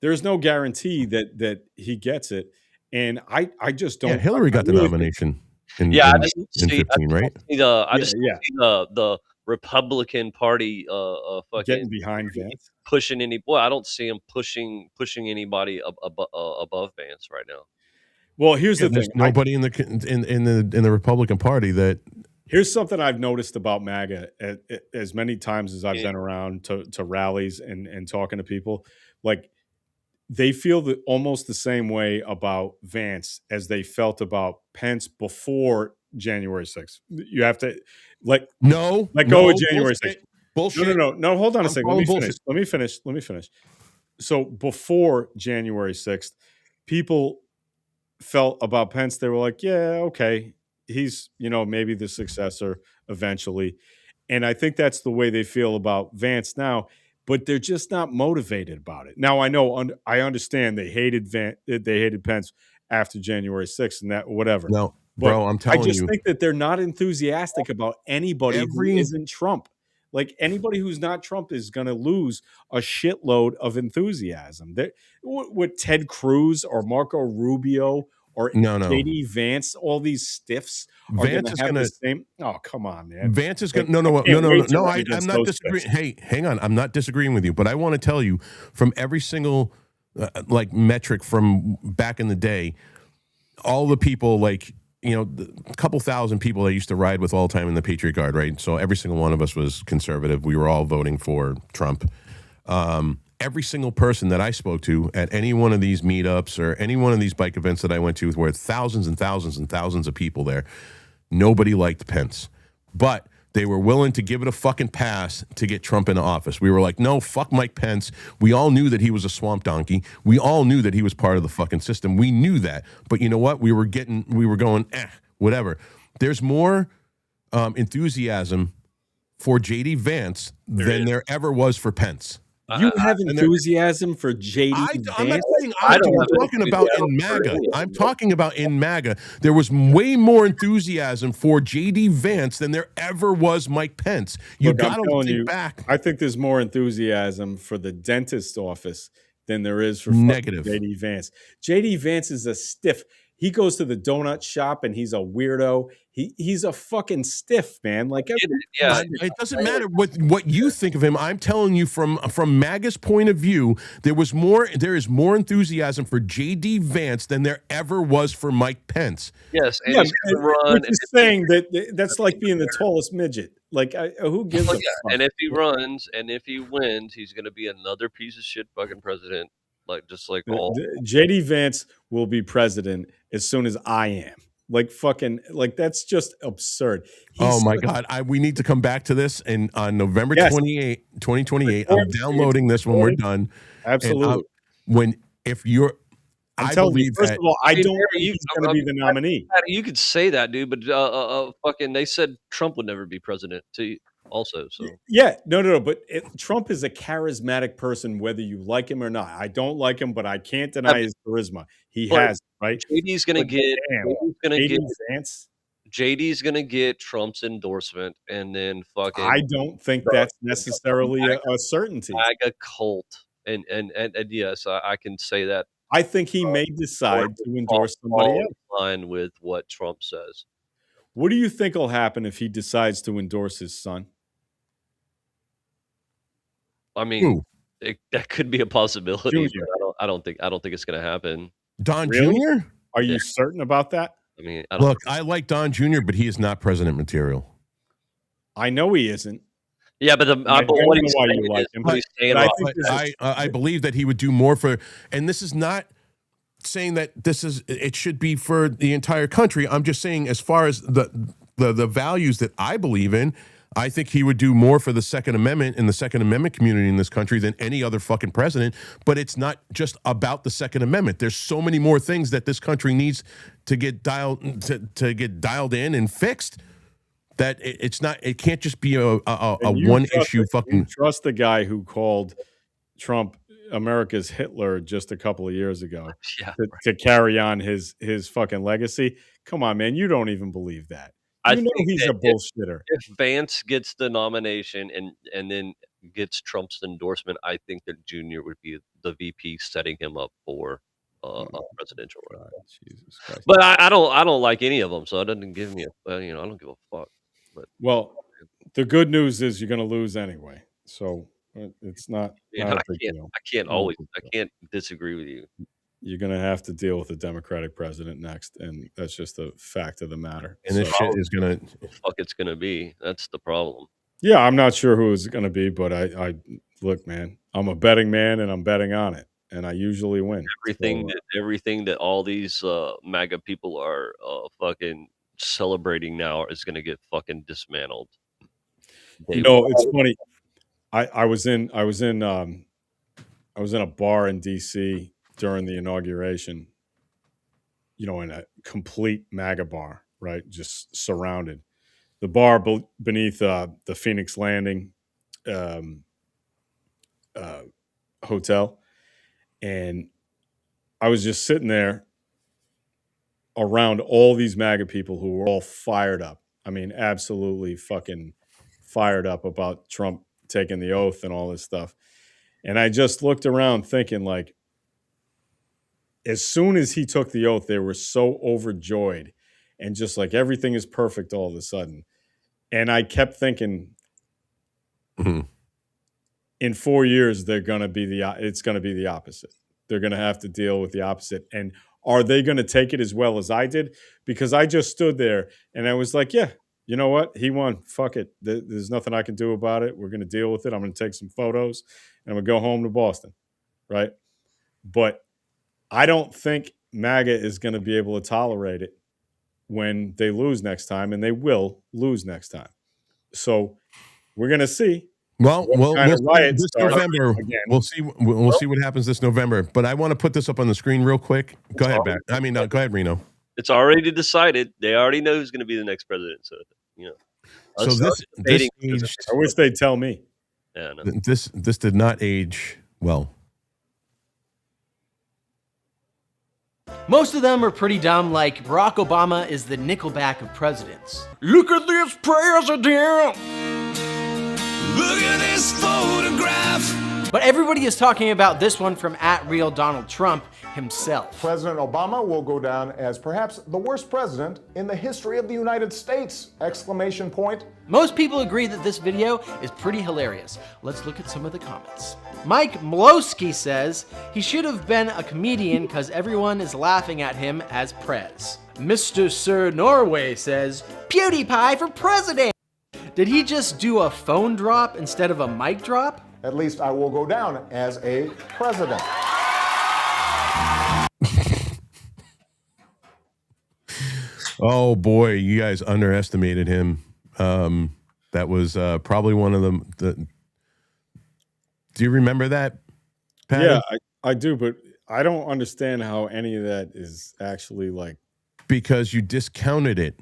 there's no guarantee that he gets it, and I just don't. Yeah, Hillary got the nomination. In 15, right? I just see the Republican Party fucking getting behind Vance, pushing any. Boy, I don't see him pushing anybody above Vance right now. Well, here's the thing. There's nobody in the Republican Party that. Here's something I've noticed about MAGA as many times as I've been around to rallies and talking to people. Like, they feel almost the same way about Vance as they felt about Pence before January 6th. You have to let go of January 6th. Bullshit. No. Hold on a second. Let me finish. So before January 6th, people felt about Pence. They were like, yeah, okay. He's, maybe the successor eventually. And I think that's the way they feel about Vance now, but they're just not motivated about it. Now, I understand they hated Pence after January 6th and that, whatever. No, bro, I'm telling you. I just think that they're not enthusiastic about anybody who isn't Trump. Like, anybody who's not Trump is going to lose a shitload of enthusiasm. With Ted Cruz or Marco Rubio or JD Vance, all these stiffs are going to have the same. Oh, come on, man. Vance is going to no. I'm not disagreeing. Hey, hang on. I'm not disagreeing with you, but I want to tell you from every single metric from back in the day, all the people a couple thousand people I used to ride with all the time in the Patriot Guard, right? So every single one of us was conservative. We were all voting for Trump. Every single person that I spoke to at any one of these meetups or any one of these bike events that I went to, where thousands and thousands and thousands of people there, nobody liked Pence. But they were willing to give it a fucking pass to get Trump into office. We were like, no, fuck Mike Pence. We all knew that he was a swamp donkey. We all knew that he was part of the fucking system. We knew that. But you know what? We were going, whatever. There's more enthusiasm for JD Vance than there ever was for Pence. You have enthusiasm for JD Vance? I'm not saying I'm talking about in MAGA. I'm talking about in MAGA. There was way more enthusiasm for JD Vance than there ever was Mike Pence. You got to think back. I think there's more enthusiasm for the dentist office than there is for negative JD Vance. JD Vance is a stiff. He goes to the donut shop and he's a weirdo. He's a fucking stiff, man. Like, it doesn't matter what you think of him. I'm telling you from MAGA's point of view, there is more enthusiasm for JD Vance than there ever was for Mike Pence. Yes, and he's run. Which is saying that's like being the tallest midget. Like, who gives a fuck? And if he runs and if he wins, he's going to be another piece of shit fucking president. Just like all. JD Vance will be president as soon as I am. That's just absurd. Oh my God. We need to come back to this on November 28, 2028. I'm downloading this when we're done. Absolutely. I believe first of all, I don't think he's going to be the nominee. You could say that, dude, but fucking they said Trump would never be president. also. So yeah, no. But Trump is a charismatic person, whether you like him or not. I don't like him, but I can't deny his charisma. He but has, right? JD's gonna But get damn, JD's gonna JD get Vance. JD's gonna get Trump's endorsement, and then I fucking don't think the, that's necessarily a certainty. MAGA cult, and yes, I can say that. I think he may decide to endorse somebody else. In line with what Trump says. What do you think will happen if he decides to endorse his son? I mean, that could be a possibility. Junior. But I don't think it's going to happen. Don Really? Jr.? Are you certain about that? I mean, Look, I like Don Jr., but he is not president material. I know he isn't. Yeah, but what he's why saying you like is- him. what he's saying, Rob, I believe that he would do more for, and this is not saying that it should be for the entire country. I'm just saying, as far as the values that I believe in, I think he would do more for the Second Amendment and the Second Amendment community in this country than any other fucking president. But it's not just about the Second Amendment. There's so many more things that this country needs to get dialed in and fixed. That it can't just be a one issue fucking. You trust the guy who called Trump America's Hitler just a couple of years ago to carry on his fucking legacy? Come on, man, you don't even believe that. You know he's a bullshitter. If Vance gets the nomination and then gets Trump's endorsement, I think that Junior would be the VP setting him up for a presidential run. Jesus Christ. But I don't like any of them, so it doesn't give me I don't give a fuck. But well, the good news is you're going to lose anyway, so it's not. Yeah, not a big deal. I can't disagree with you. You're going to have to deal with a Democratic president next, and that's just a fact of the matter. And this shit is going to... Fuck it's going to be. That's the problem. Yeah, I'm not sure who it's going to be, but I look, man, I'm a betting man, and I'm betting on it, and I usually win. Everything that all these MAGA people are fucking celebrating now is going to get fucking dismantled. It's funny. I was in a bar in DC during the inauguration, in a complete MAGA bar, right? Just surrounded. The bar beneath the Phoenix Landing hotel. And I was just sitting there around all these MAGA people who were all fired up. I mean, absolutely fucking fired up about Trump taking the oath and all this stuff. And I just looked around thinking, like, as soon as he took the oath, they were so overjoyed and just like everything is perfect all of a sudden. And I kept thinking, in 4 years, it's going to be the opposite. They're going to have to deal with the opposite. And are they going to take it as well as I did? Because I just stood there and I was like, yeah, you know what? He won. Fuck it. There's nothing I can do about it. We're going to deal with it. I'm going to take some photos and I'm going to go home to Boston. Right. But I don't think MAGA is going to be able to tolerate it when they lose next time, and they will lose next time. So we're going to see. Well, this November, again. we'll see what happens this November. But I want to put this up on the screen real quick. Go ahead, go ahead, Reno. It's already decided. They already know who's going to be the next president. So So this aged, I wish they'd tell me. Yeah, no. This did not age well. Most of them are pretty dumb, like Barack Obama is the Nickelback of presidents. Look at this president! Look at this photograph! But everybody is talking about this one from @RealDonaldTrump himself. President Obama will go down as perhaps the worst president in the history of the United States! Exclamation point. Most people agree that this video is pretty hilarious. Let's look at some of the comments. Mike Mlowski says he should have been a comedian because everyone is laughing at him as Prez. Mr. Sir Norway says, PewDiePie for president! Did he just do a phone drop instead of a mic drop? At least I will go down as a president. Oh boy, you guys underestimated him. That was probably one of the. Do you remember that, Patty? Yeah, I do, but I don't understand how any of that is actually like. Because you discounted it.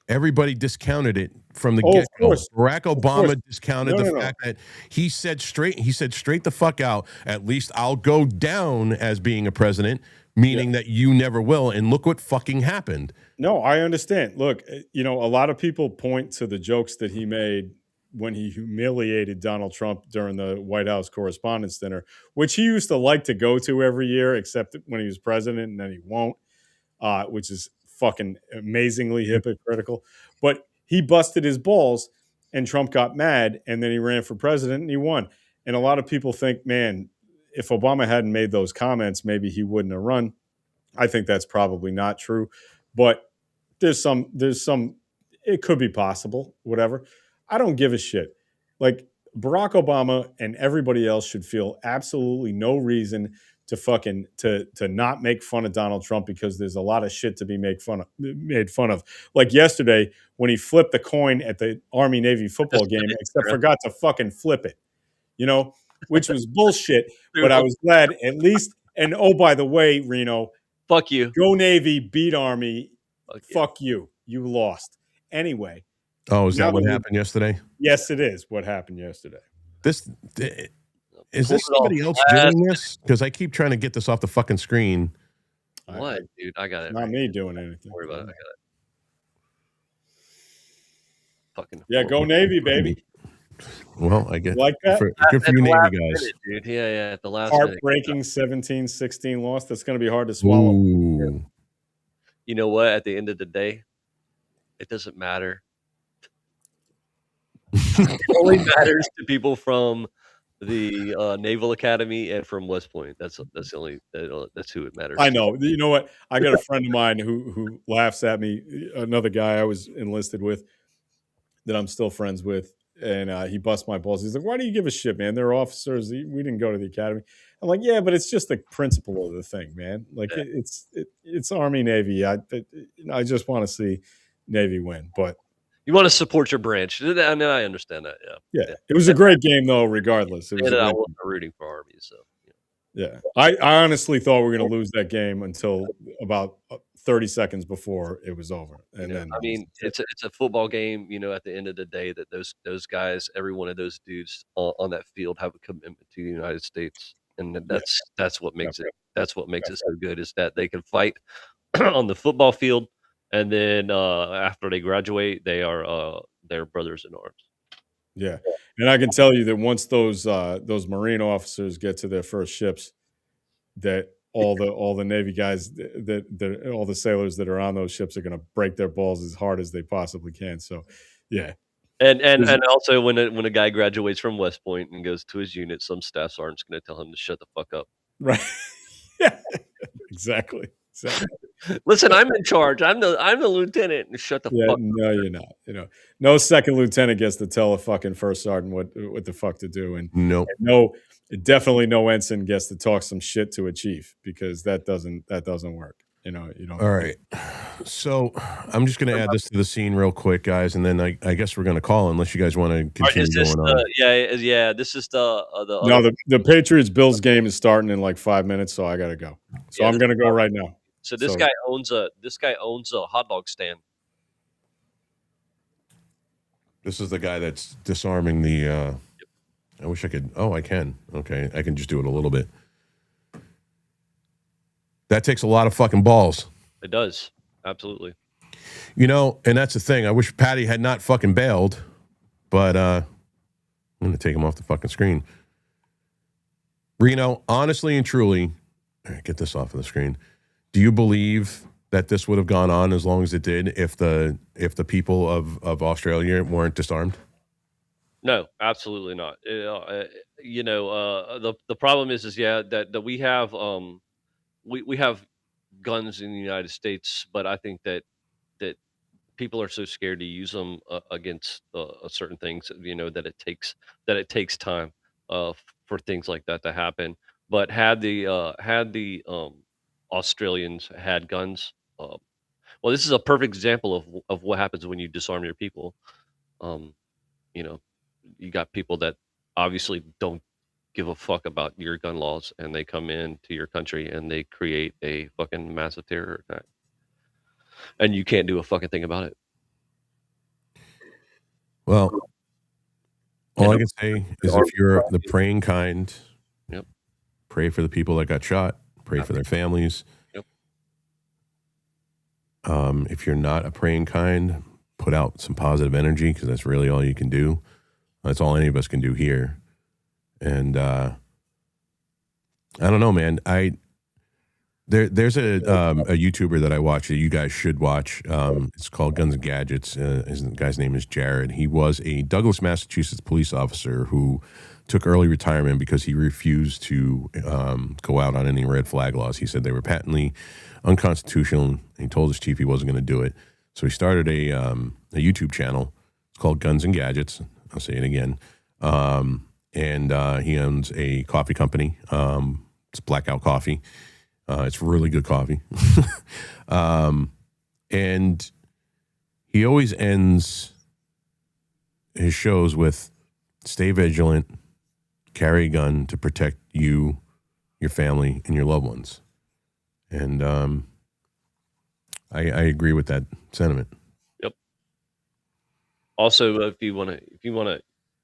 Everybody discounted it from the Oh, of get-go. course. Barack Of course. Obama discounted No, the no, no. fact that he said straight the fuck out, at least I'll go down as being a president, meaning that you never will. And look what fucking happened. No, I understand. Look, a lot of people point to the jokes that he made when he humiliated Donald Trump during the White House Correspondents' Dinner, which he used to like to go to every year, except when he was president, and then he won't, which is fucking amazingly hypocritical. But he busted his balls, and Trump got mad, and then he ran for president, and he won. And a lot of people think, man, if Obama hadn't made those comments, maybe he wouldn't have run. I think that's probably not true, but there's some, it could be possible, whatever. I don't give a shit. Like, Barack Obama and everybody else should feel absolutely no reason to fucking to not make fun of Donald Trump, because there's a lot of shit to be made fun of. Like yesterday when he flipped the coin at the Army Navy football game, except forgot to fucking flip it, which was bullshit. But I was glad at least. And oh, by the way, Reno, fuck you. Go Navy, beat Army. Fuck you. You lost. Anyway. Oh, is that what happened yesterday? Yes, it is what happened yesterday. Is this somebody else doing this? Because I keep trying to get this off the fucking screen. What, dude? I got it. Not me doing anything. Don't worry about it. I got it. Fucking. Yeah, go Navy, baby. Well, I get like that. Good for you, Navy guys. Minute, dude. Yeah. At the last heartbreaking 17-16 loss. That's going to be hard to swallow. Ooh. You know what? At the end of the day, it doesn't matter. It only matters to people from the Naval Academy and from West Point. That's who it matters. I know. You know what? I got a friend of mine who laughs at me. Another guy I was enlisted with that I'm still friends with, and he busts my balls. He's like, "Why do you give a shit, man? They're officers. We didn't go to the academy." I'm like, "Yeah, but it's just the principle of the thing, man. Like it's Army Navy. I just want to see Navy win, but." You want to support your branch. I mean, I understand that. Yeah. It was a great game, though, regardless. It was I wasn't rooting for Army, so. Yeah. I honestly thought we were going to lose that game until about 30 seconds before it was over. And then I mean, it's a football game. At the end of the day, that those guys, every one of those dudes on that field, have a commitment to the United States, and that's what makes it. That's what makes it so good, is that they can fight on the football field. And then after they graduate, they are their brothers in arms. Yeah, and I can tell you that once those Marine officers get to their first ships, that all the Navy guys, that all the sailors that are on those ships are going to break their balls as hard as they possibly can. So, yeah. And also when a guy graduates from West Point and goes to his unit, some staff sergeant's going to tell him to shut the fuck up. Right. Yeah. Exactly. Listen, I'm in charge. I'm the lieutenant. Shut the fuck up. No, you're not. No second lieutenant gets to tell a fucking first sergeant what the fuck to do, and definitely no ensign gets to talk some shit to a chief, because that doesn't work. You don't. All right. So I'm just going to add this to the scene real quick, guys, and then I guess we're going to call, unless you guys want to continue going on. Yeah. This is the Patriots Bills game is starting in like 5 minutes, so I got to go. So I'm going to go right now. So this guy owns a hot dog stand. This is the guy that's disarming the. I wish I could. Oh, I can. Okay, I can just do it a little bit. That takes a lot of fucking balls. It does, absolutely. And that's the thing. I wish Patty had not fucking bailed, but I'm going to take him off the fucking screen. Reno, honestly and truly, all right, get this off of the screen. Do you believe that this would have gone on as long as it did if the people of Australia weren't disarmed? No, absolutely not. The problem is that we have we have guns in the United States, but I think that people are so scared to use them against certain things, that it takes time for things like that to happen. But had the Australians had guns, well, this is a perfect example of what happens when you disarm your people. You got people that obviously don't give a fuck about your gun laws, and they come into your country and they create a fucking massive terror attack, and you can't do a fucking thing about it. Well, all I can say is if you're the praying kind, Yep. pray for the people that got shot, pray for their families. Yep. If you're not a praying kind, put out some positive energy because that's really all you can do. That's all any of us can do here. And I don't know, man. There's a YouTuber that I watch that you guys should watch. It's called Guns and Gadgets. The guy's name is Jared. He was a Douglas, Massachusetts police officer who took early retirement because he refused to go out on any red flag laws. He said they were patently unconstitutional, and he told his chief he wasn't going to do it. So he started a YouTube channel. It's called Guns and Gadgets. I'll say it again. And he owns a coffee company. It's Blackout Coffee. It's really good coffee. And he always ends his shows with stay vigilant, carry a gun to protect you, your family, and your loved ones. And I agree with that sentiment. Yep. Also, if you want to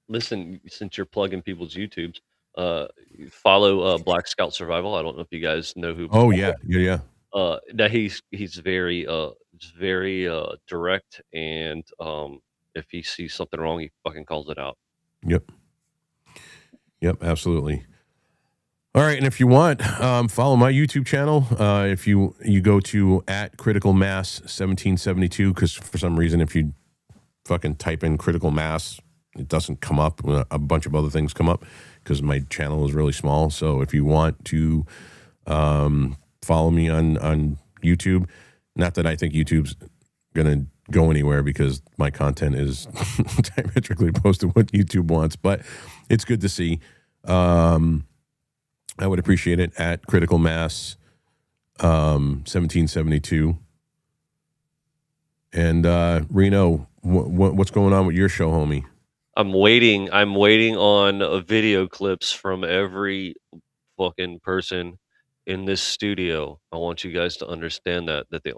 listen, since you're plugging people's YouTubes, follow Black Scout Survival. I don't know if you guys know who. Oh yeah. That he's very direct, and if he sees something wrong, he fucking calls it out. Yep, absolutely. All right, and if you want, follow my YouTube channel. If you go to @criticalmass1772, because for some reason, if you fucking type in critical mass, it doesn't come up. A bunch of other things come up because my channel is really small. So if you want to follow me on YouTube, not that I think YouTube's gonna go anywhere because my content is diametrically opposed to what YouTube wants, but it's good to see. I would appreciate it at Critical Mass 1772. And Reno, what's going on with your show, homie? I'm waiting on video clips from every fucking person in this studio. I want you guys to understand that the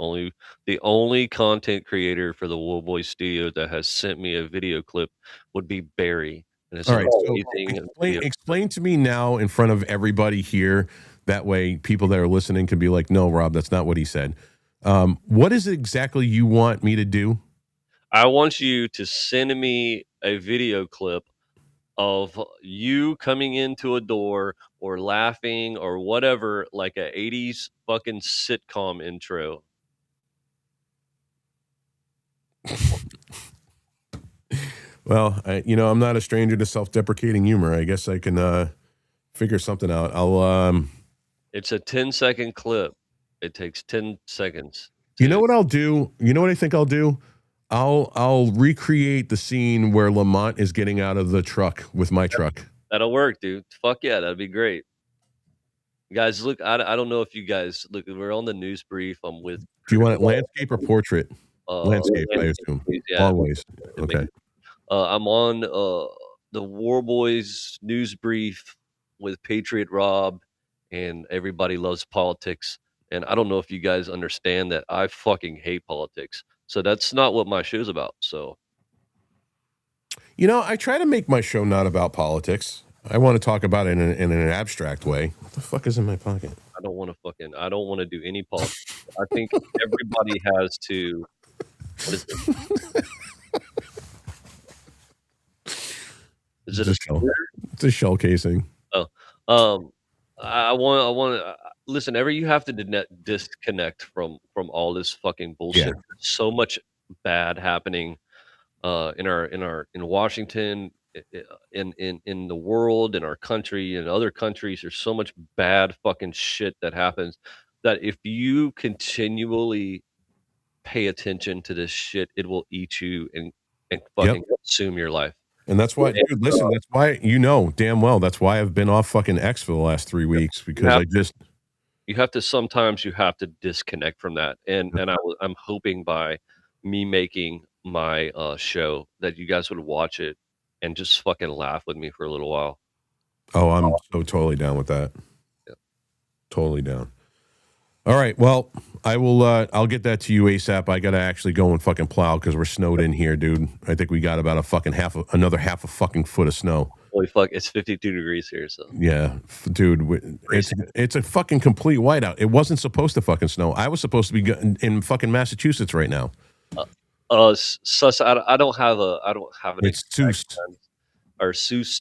only content creator for the Wool Boy Studio that has sent me a video clip would be Barry. And it's all right, so explain to me now in front of everybody here. That way people that are listening can be like, no, Rob, that's not what he said. What is it exactly you want me to do? I want you to send me a video clip of you coming into a door or laughing or whatever, like a 80s fucking sitcom intro. Well, I'm not a stranger to self-deprecating humor. I guess I can figure something out. It's a 10-second clip. It takes 10 seconds. You know what I'll do? You know what I think I'll do? I'll recreate the scene where Lamont is getting out of the truck with my truck. That'll work, dude. Fuck yeah, that'd be great. Guys, look, I don't know if you guys look. We're on the Newsbrief. I'm with. Do you want it landscape or portrait? Landscape, I assume. Yeah. Always. Okay. I'm on the War Boys Newsbrief with Patriot Rob, and everybody loves politics. And I don't know if you guys understand that I fucking hate politics. So that's not what my show's about. So, I try to make my show not about politics. I want to talk about it in an abstract way. What the fuck is in my pocket? I don't want to do any politics. I think everybody has to. What is it? Is it a shell? It's a shell casing. Oh, I want to listen. You have to disconnect from all this fucking bullshit. Yeah. There's so much bad happening in Washington, in the world, in our country, in other countries. There's so much bad fucking shit that happens that if you continually pay attention to this shit, it will eat you and fucking consume your life. And that's why, dude, listen, that's why, damn well, that's why I've been off fucking X for the last 3 weeks, because you have to sometimes disconnect from that. And I'm hoping by me making my show that you guys would watch it and just fucking laugh with me for a little while. Oh, I'm so totally down with that. Yeah. Totally down. All right. Well, I will. I'll get that to you ASAP. I gotta actually go and fucking plow because we're snowed in here, dude. I think we got about another half a fucking foot of snow. Holy fuck! It's 52 degrees here, so Yeah, dude. It's a fucking complete whiteout. It wasn't supposed to fucking snow. I was supposed to be in fucking Massachusetts right now. Sus. I don't have an It's exact Seuss. time. Or Seuss.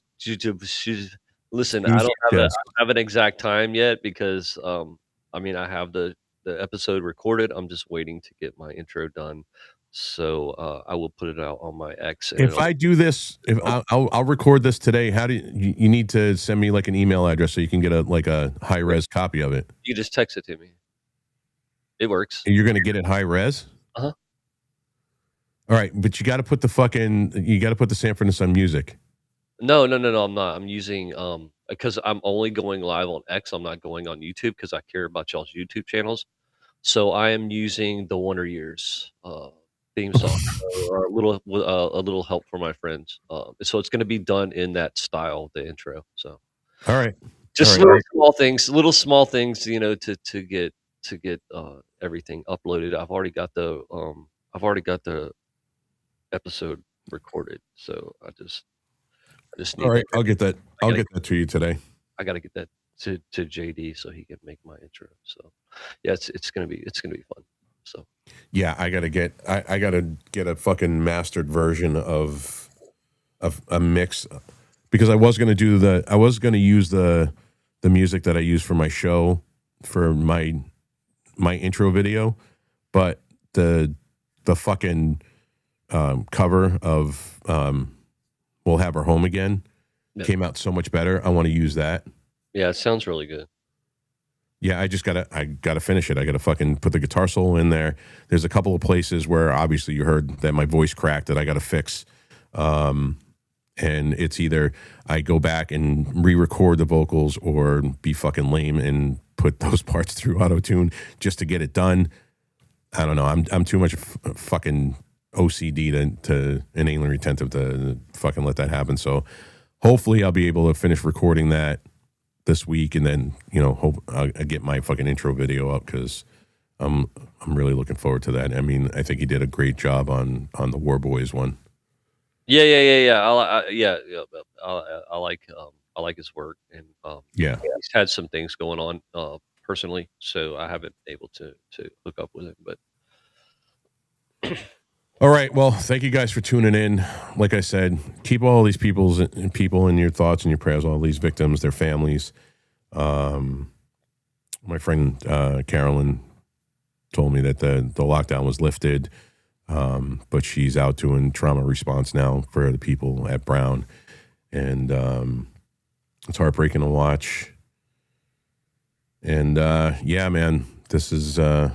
Listen, Seuss, I don't yes. have an exact time yet because I mean I have the episode recorded. I'm just waiting to get my intro done. So I will put it out on my X. And If I do this, if I'll record this today, how do you need to send me like an email address so you can get a high res copy of it? you just text it to me. It works. You're gonna get it high res. Uh-huh. All right, but you got to put the Sanford and Son music. No, I'm not. I'm using because I'm only going live on X. I'm not going on YouTube because I care about y'all's YouTube channels. So I am using the Wonder Years theme song or a little help for my friends. So it's going to be done in that style, the intro. So All right, just all right. little small things, you know, to get everything uploaded. I've already got the episode recorded, so I just need. All right, I'll get that. I'll get that to you today. I got to get that to JD so he can make my intro. So yeah, it's gonna be fun. So yeah, I gotta get a fucking mastered version of a mix because I was gonna use the music that I use for my show for my intro video, but the fucking cover of We'll Have Her Home Again came out so much better. I want to use that. Yeah, it sounds really good. Yeah, I gotta finish it. I gotta fucking put the guitar solo in there. There's a couple of places where obviously you heard that my voice cracked that I gotta fix. And it's either I go back and re-record the vocals or be fucking lame and put those parts through auto-tune just to get it done. I don't know. I'm too much fucking OCD to an alien retentive to fucking let that happen. So hopefully I'll be able to finish recording that this week, and then hope I'll get my fucking intro video up because I'm really looking forward to that. I mean, I think he did a great job on the War Boys one. Yeah. I like his work, and yeah, he's had some things going on personally, so I haven't been able to hook up with him, but. All right. Well, thank you guys for tuning in. Like I said, keep all these people in your thoughts and your prayers, all these victims, their families. My friend Carolyn told me that the lockdown was lifted, but she's out doing trauma response now for the people at Brown. And it's heartbreaking to watch. And yeah, man, this is I'm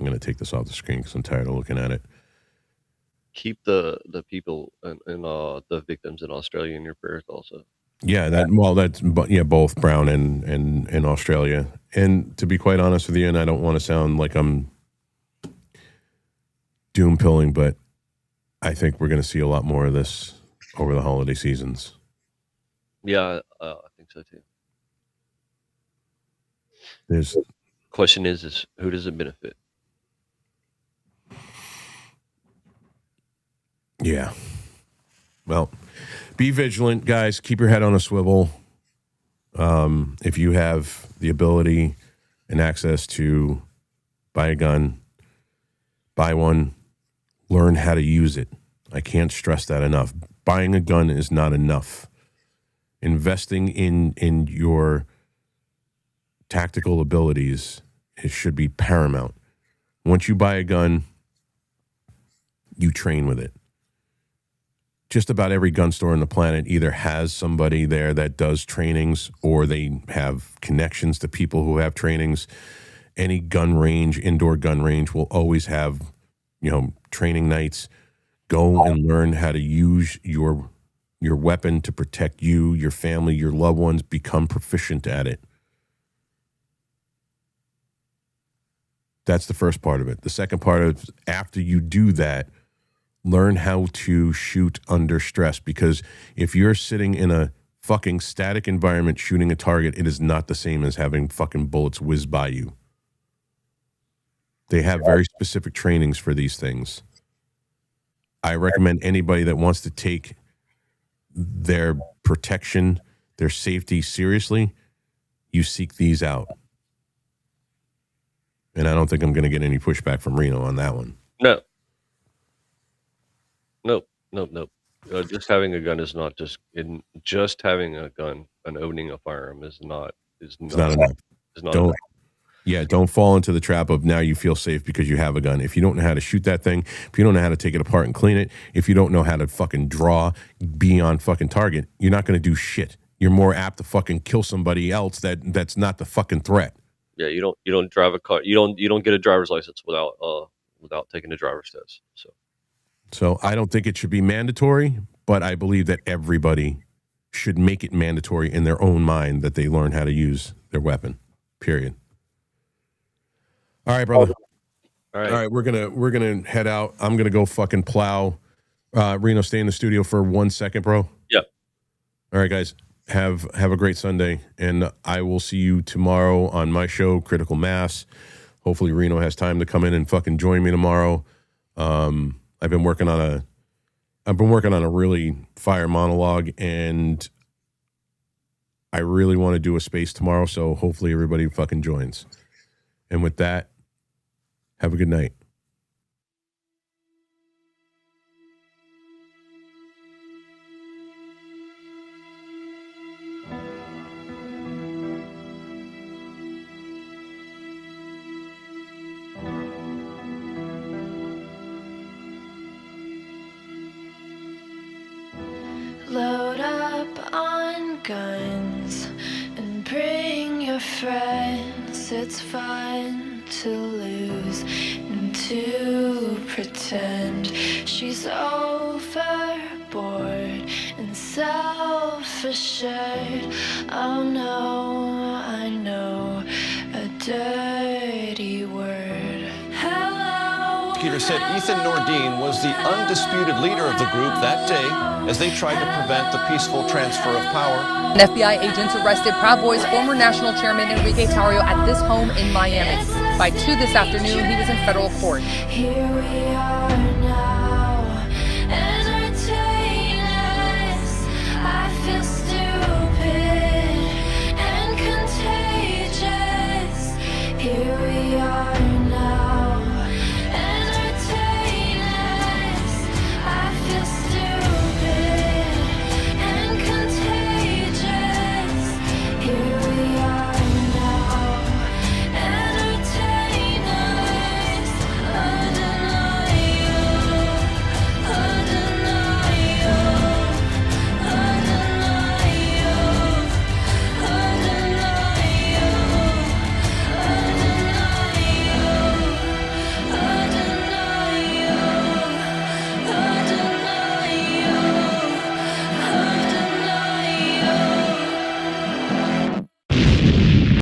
going to take this off the screen because I'm tired of looking at it. Keep the people and the victims in Australia in your prayers also. Yeah, both Brown and Australia. And to be quite honest with you, and I don't want to sound like I'm doom pilling, but I think we're going to see a lot more of this over the holiday seasons. Yeah, I think so too. There's question is who does it benefit? Yeah. Well, be vigilant, guys. Keep your head on a swivel. If you have the ability and access to buy a gun, buy one, learn how to use it. I can't stress that enough. Buying a gun is not enough. Investing in your tactical abilities, it should be paramount. Once you buy a gun, you train with it. Just about every gun store on the planet either has somebody there that does trainings or they have connections to people who have trainings. Any gun range, indoor gun range, will always have, training nights. Go and learn how to use your weapon to protect you, your family, your loved ones. Become proficient at it. That's the first part of it. The second part of after you do that, learn how to shoot under stress, because if you're sitting in a fucking static environment shooting a target, it is not the same as having fucking bullets whiz by you. They have very specific trainings for these things. I recommend anybody that wants to take their protection, their safety seriously, you seek these out. And I don't think I'm going to get any pushback from Reno on that one. No. Nope. Just having a gun is not just having a gun and owning a firearm is not enough. Don't fall into the trap of now you feel safe because you have a gun. If you don't know how to shoot that thing, if you don't know how to take it apart and clean it, if you don't know how to fucking draw, be on fucking target, you're not going to do shit. You're more apt to fucking kill somebody else that's not the fucking threat. Yeah, you don't drive a car. You don't get a driver's license without taking a driver's test. So I don't think it should be mandatory, but I believe that everybody should make it mandatory in their own mind that they learn how to use their weapon. Period. All right, brother. All right, we're gonna head out. I'm gonna go fucking plow. Reno, stay in the studio for 1 second, bro. Yep. All right, guys. Have a great Sunday, and I will see you tomorrow on my show, Critical Mass. Hopefully, Reno has time to come in and fucking join me tomorrow. I've been working on a really fire monologue, and I really want to do a space tomorrow. So hopefully, everybody fucking joins. And with that, have a good night. Load up on guns and bring your friends. It's fun to lose and to pretend she's overboard and self-assured. Oh no, I know a dirty word. Hello. Prosecutor said Ethan Nordine was the undisputed leader of the group that day as they tried to prevent the peaceful transfer of power. And FBI agents arrested Proud Boys former national chairman Enrique Tarrio at this home in Miami. By 2 this afternoon, he was in federal court. Here we are.